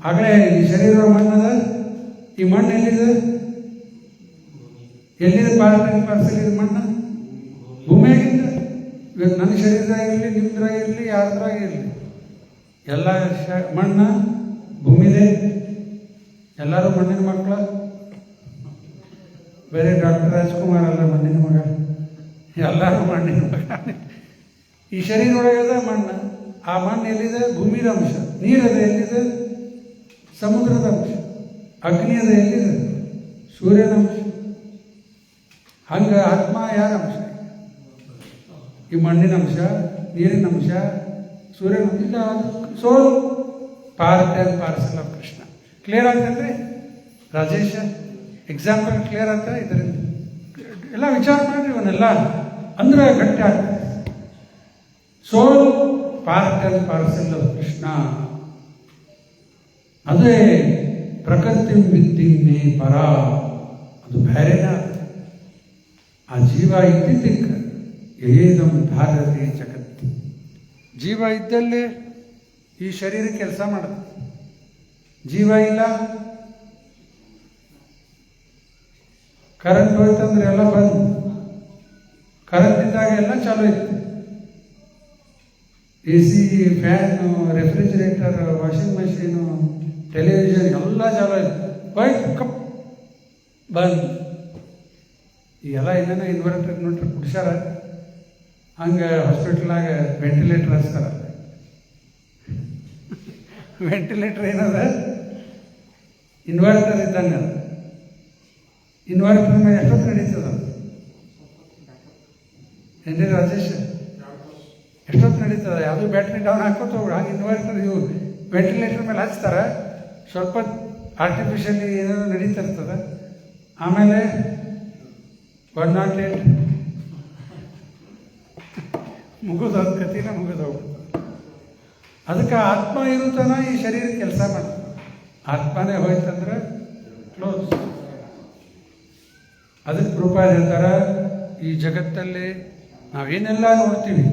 A: ಆಗಲೇ ಈ ಶರೀರ ಮಣ್ಣದ, ಈ ಮಣ್ಣು ಎಲ್ಲಿದೆ? ಎಲ್ಲಿದೆ ಪಾರ್ಟ್ ಆ್ಯಂಡ್ ಪಾರ್ಸಲ್? ಇದು ಮಣ್ಣು ಭೂಮಿಯಾಗಿಂದ. ಇವತ್ತು ನನ್ನ ಶರೀರದಾಗಿರಲಿ, ನಿಮ್ದ್ರಾಗಿರಲಿ, ಯಾರ್ದ್ರಾಗಿರಲಿ, ಎಲ್ಲ ಮಣ್ಣು ಭೂಮಿದೆ. ಎಲ್ಲರೂ ಮಣ್ಣಿನ ಮಕ್ಕಳ. ಬೇರೆ ಡಾಕ್ಟರ್ ರಾಜ್ಕುಮಾರ್ ಅಲ್ಲ ಮಣ್ಣಿನ ಮಗ, ಎಲ್ಲರೂ ಮಣ್ಣಿನ ಮಗ. ಈ ಶರೀರ ಒಳಗದ ಮಣ್ಣು. ಆ ಮಣ್ಣು ಎಲ್ಲಿದೆ? ಭೂಮಿದ ಅಂಶ. ನೀರದ ಎಲ್ಲಿದೆ? ಸಮುದ್ರದ ಅಂಶ. ಅಗ್ನಿ ಅದ ಎಲ್ಲಿದೆ? ಸೂರ್ಯನ ಅಂಶ. ಹಂಗೆ ಆತ್ಮ ಯಾರ ಅಂಶ? ಈ ಮಣ್ಣಿನ ಅಂಶ, ನೀರಿನ ಅಂಶ, ಸೂರ್ಯನ ಅಂಶ. ಇಲ್ಲ, ಅದು soul, part and parcel of Krishna. Clear ಆಗ್ತೈತೆ ರಾಜೇಶ? ಎಕ್ಸಾಂಪಲ್ ಕ್ಲಿಯರ್ ಆಗ್ತಾ? ಇದರಿಂದ ಎಲ್ಲ ವಿಚಾರ ಮಾಡಿರಿ ಇವನ್ನೆಲ್ಲ, ಅಂದ್ರೆ ಗಟ್ಟಿ ಆಗ್ತದೆ. Soul part and parcel of Krishna. ಅದೇ ಪ್ರಕೃತಿ ವಿದ್ಧಿ ಮೇ ಪರ. ಅದು ಬೇರೆನ. ಆ ಜೀವ ಇದ್ದಿದ್ದಕ್ಕೆ ಏದಂ ಧಾರತೆ ಜಗತ್ತು. ಜೀವ ಇದ್ದಲ್ಲೇ ಈ ಶರೀರ ಕೆಲಸ ಮಾಡುತ್ತೆ. ಜೀವ ಇಲ್ಲ, ಕರೆಂಟ್ ಹೋಯ್ತಂದ್ರೆ ಎಲ್ಲ ಬಂದು. ಕರೆಂಟ್ ಇದ್ದಾಗ ಎಲ್ಲ ಚಾಲು ಇತ್ತು. AC, fan, refrigerator, washing machine, television ಎಲ್ಲ ಚಾಲು ಇತ್ತು. ಹೋಯ್ತು, ಕಪ್ ಬಂದು. ಈಗೆಲ್ಲ ಏನೇನೋ ಇನ್ವರ್ಟರ್ ಕುಡ್ಸ್ಯಾರ. ಹಂಗೆ ಹಾಸ್ಪಿಟ್ಲಾಗ ವೆಂಟಿಲೇಟರ್ ಹಚ್ತಾರ. ವೆಂಟಿಲೇಟರ್ ಏನದ? ಇನ್ವರ್ಟರ್ ಇದ್ದಂಗೆ. ಇನ್ವರ್ಟರ್ ಮೇಲೆ ಎಷ್ಟೊತ್ತು ನಡೀತದ? ಏನ್ರಿ ರಾಜೇಶ್? ಎಷ್ಟೊತ್ತು ನಡೀತದ? ಯಾವುದೂ ಬ್ಯಾಟ್ರಿ ಡೌನ್ ಹಾಕೋತ ಹೋಗ್ಬಿಡ. ಹಂಗೆ ಇನ್ವರ್ಟರ್ ಇವು ವೆಂಟಿಲೇಟರ್ ಮೇಲೆ ಹಚ್ತಾರೆ. ಸ್ವಲ್ಪ ಆರ್ಟಿಫಿಷಿಯಲಿ ಏನೇನೋ ನಡೀತಿರ್ತದೆ. ಆಮೇಲೆ 108 ಮುಗಿದೋದು, ಕತಿನ ಮುಗಿದೋಗ್ಬಿಡ್ತದೆ. ಅದಕ್ಕೆ ಆತ್ಮ ಇರುತ್ತಾನ ಈ ಶರೀರ ಕೆಲಸ ಮಾಡ್ತದೆ. ಆತ್ಮನೇ ಹೋಯ್ತಂದ್ರೆ ಕ್ಲೋಸ್. ಅದಕ್ಕೆ ಪ್ರೂಪಾದ ಹೇಳ್ತಾರೆ, ಈ ಜಗತ್ತಲ್ಲಿ ನಾವೇನೆಲ್ಲ ನೋಡ್ತೀವಿ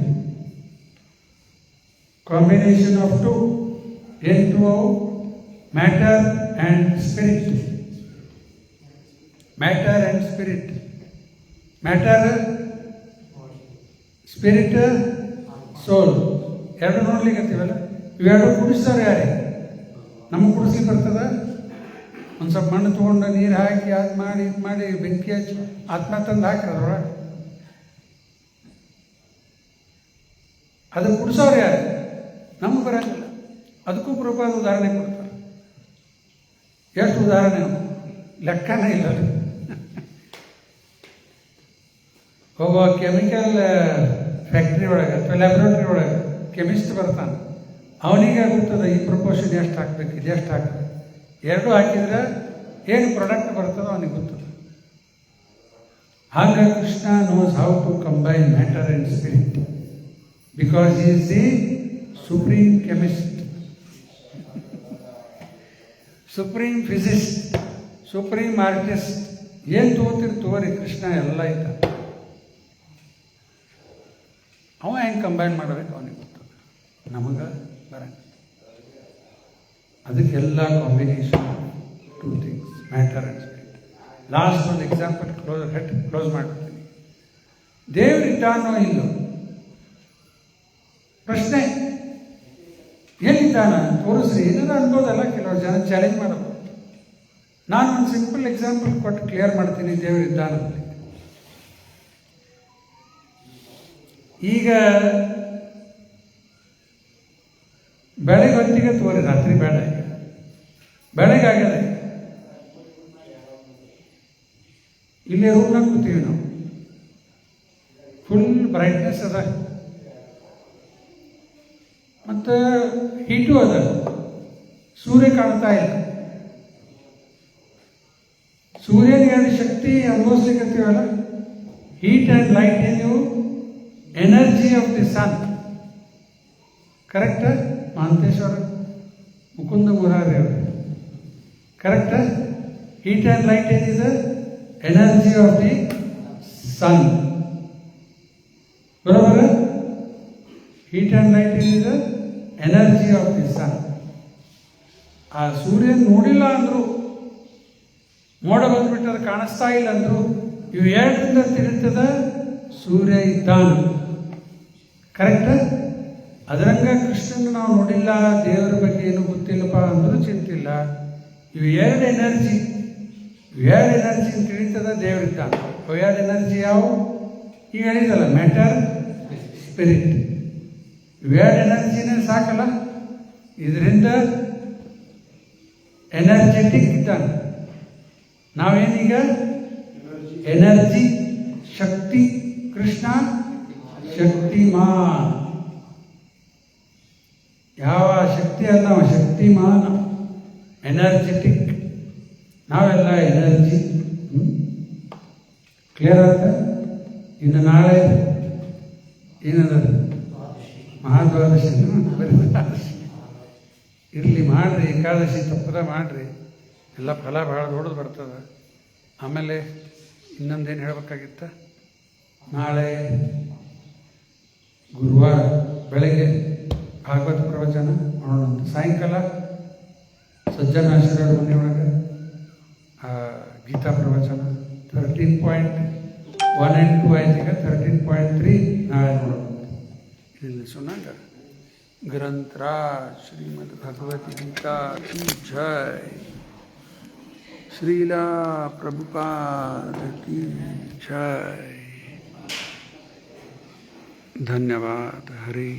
A: ಕಾಂಬಿನೇಷನ್ ಆಫ್ ಟು ಏನ್ two matter and spirit. Matter and spirit. Matter spirit soul ಎರಡು ನೋಡ್ಲಿಕ್ಕತ್ತೀವಲ್ಲ, ಇವೆರಡು ಕುಡಿಸ್ತಾರೆ ಯಾರೇ? ನಮಗೆ ಕುಡಿಸ್ಲಿಕ್ಕೆ ಬರ್ತದ? ಒಂದು ಸ್ವಲ್ಪ ಮಣ್ಣು ತೊಗೊಂಡು ನೀರು ಹಾಕಿ ಅದು ಮಾಡಿ ಇದು ಮಾಡಿ ಬೆಂಕಿ ಹಚ್ಚಿ ಆತ್ಮ ತಂದು ಹಾಕಿದ್ರೊಳಗೆ ಅದು ಕುಡಿಸೋರು ಯಾರು? ನಮಗೆ ಬರೋಂಗಿಲ್ಲ. ಅದಕ್ಕೂ ಪ್ರಭಾದ ಉದಾಹರಣೆ ಕೊಡ್ತಾರೆ. ಎಷ್ಟು ಉದಾಹರಣೆ ಲೆಕ್ಕನೇ ಇಲ್ಲ. ಒಬ್ಬ ಕೆಮಿಕಲ್ ಫ್ಯಾಕ್ಟ್ರಿ ಒಳಗೆ ಅಥವಾ ಲ್ಯಾಬ್ರೇಟರಿ ಒಳಗೆ ಕೆಮಿಸ್ಟ್ ಬರ್ತಾನೆ, ಅವನಿಗೆ ಗೊತ್ತದ ಈ ಪ್ರಪೋರ್ಷನ್ ಎಷ್ಟು ಹಾಕ್ಬೇಕು, ಇದು ಎಷ್ಟು ಹಾಕ್ಬೇಕು. ಎರಡು ಹಾಕಿದ್ರೆ ಏನು ಪ್ರಾಡಕ್ಟ್ ಬರ್ತದೋ ಅವನಿಗೆ ಗೊತ್ತದ. ಹಾಗೆ Krishna knows how to combine matter and spirit because he is the supreme chemist, supreme physicist, supreme artist. ಏನು ತಗೋರಿ ಕೃಷ್ಣ ಎಲ್ಲ ಇದ್ದ. ಅವ ಹೆಂಗೆ ಕಂಬೈನ್ ಮಾಡಬೇಕು ಅವನಿಗೆ ಗೊತ್ತದ, ನಮಗೆ ಬರಂಗ. ಅದಕ್ಕೆಲ್ಲ combination two things, matter and spirit. Last ಒಂದು ಎಕ್ಸಾಂಪಲ್ ಕ್ಲೋಸ್ ಮಾಡ್ತೀನಿ. ದೇವರಿದ್ದಾನೋ ಇಲ್ಲೋ ಪ್ರಶ್ನೆ, ಎಲ್ಲಿದ್ದಾನ ತೋರಿಸ್ರಿ ಏನಾದ್ರು ಅನ್ಬೋದಲ್ಲ. ಕೆಲವರು ಜನ ಚಾಲೆಂಜ್ ಮಾಡೋದು. ನಾನು ಒಂದು ಸಿಂಪಲ್ ಎಕ್ಸಾಂಪಲ್ ಕೊಟ್ಟು ಕ್ಲಿಯರ್ ಮಾಡ್ತೀನಿ ದೇವರಿದ್ದಾನಲ್ಲಿ. ಈಗ ಬೆಳಗ್ಗೆ ಹೊತ್ತಿಗೆ ತೋರಿ, ರಾತ್ರಿ ಬೇಡ. ಈಗ ಬೆಳಗ್ಗೆ ಆಗದೆ ಇಲ್ಲಿ ರೂಮ್ನಾಗ ಕೂತೀವಿ ನಾವು, ಫುಲ್ ಬ್ರೈಟ್ನೆಸ್ ಅದ ಮತ್ತು ಹೀಟು ಅದ, ಸೂರ್ಯ ಕಾಣ್ತಾ ಇಲ್ಲ. ಸೂರ್ಯನಿಗೆ ಎರಡು ಶಕ್ತಿ ಅನುಭವಿಸ್ಲಿಕ್ಕತ್ತೀವಲ್ಲ, ಹೀಟ್ ಆ್ಯಂಡ್ ಲೈಟ್ ಏನು ಎನರ್ಜಿ ಆಫ್ ದಿ ಸನ್. ಕರೆಕ್ಟ? ಮಹಾಂತೇಶ್ವರ ಮುಕುಂದ ಮುರಾರಿ ಅವರು ಕರೆಕ್ಟ? ಹೀಟ್ ಆ್ಯಂಡ್ ಲೈಟ್ ಏನಿದೆ ಎನರ್ಜಿ ಆಫ್ ದಿ ಸನ್. ಬರೋಬರ? ಹೀಟ್ ಆ್ಯಂಡ್ ಲೈಟ್ ಏನಿದೆ ಎನರ್ಜಿ ಆಫ್ ದಿ ಸನ್. ಆ ಸೂರ್ಯ ನೋಡಿಲ್ಲ ಅಂದರು, ಮೋಡ ಬಂದ್ಬಿಟ್ಟದ ಕಾಣಿಸ್ತಾ ಇಲ್ಲ ಅಂದರು, ಇವು ಎರಡರಿಂದ ತಿಳಿತದ ಸೂರ್ಯ ಇದ್ದಾನೆ. ಕರೆಕ್ಟ? ಅದರಂಗ ಕೃಷ್ಣನ ನಾವು ನೋಡಿಲ್ಲ, ದೇವರ ಬಗ್ಗೆ ಏನು ಗೊತ್ತಿಲ್ಲಪ್ಪ ಅಂದರೂ ಚಿಂತಿಲ್ಲ. ಇವು ಎರಡು ಎನರ್ಜಿ ತಿಳಿತದ ದೇವರಿದ್ದಾನೆ. ಅವು ಎರಡು ಎನರ್ಜಿ ಯಾವ? ಈಗ ಹೇಳಿದಲ್ಲ, ಮ್ಯಾಟರ್ ಸ್ಪಿರಿಟ್. ಇವೆರಡು ಎನರ್ಜಿನೇ ಸಾಕಲ್ಲ. ಇದರಿಂದ ಎನರ್ಜೆಟಿಕ್ ಇದ್ದಾನೆ. ನಾವೇನೀಗ ಎನರ್ಜಿ, ಶಕ್ತಿ. ಕೃಷ್ಣ ಶಕ್ತಿಮಾನ್. ಯಾವ ಶಕ್ತಿ ಅಲ್ಲ, ಶಕ್ತಿಮಾನ್, ಎನರ್ಜೆಟಿಕ್. ನಾವೆಲ್ಲ ಎನರ್ಜಿ. ಕ್ಲಿಯರ್ ಆಯ್ತ? ಇನ್ನು ನಾಳೆ ಏನದ ಮಹಾದ್ವಾದಶಿ, ಇರಲಿ ಮಾಡ್ರಿ, ಏಕಾದಶಿ ತಪ್ಪದ ಮಾಡ್ರಿ, ಎಲ್ಲ ಫಲ ಭಾಳ ದೊಡ್ಡದು ಬರ್ತದೆ. ಆಮೇಲೆ ಇನ್ನೊಂದೇನು ಹೇಳಬೇಕಾಗಿತ್ತ, ನಾಳೆ ಗುರುವಾರ ಬೆಳಗ್ಗೆ ಭಾಗವತ ಪ್ರವಚನ ಮಾಡೋಣ. ಸಾಯಂಕಾಲ ಸಜ್ಜನಾಶೀರ್ವಾದ ಮನೆಯೊಳಗೆ ಗೀತಾ ಪ್ರವಚನ 13.1 and 2 ಆಯ್ತೀಗ 13.3 ನಾಳೆ ನೋಡೋಣ. ಇಲ್ಲಿ ಸುನಾಗ ಗ್ರಂಥರಾಜ್ ಶ್ರೀಮದ್ ಭಗವದ್ ಗೀತಾ ಕಿ ಜೈ, ಶ್ರೀಲಾ ಪ್ರಭುಪಾದ की जय. धन्यवाद. हरि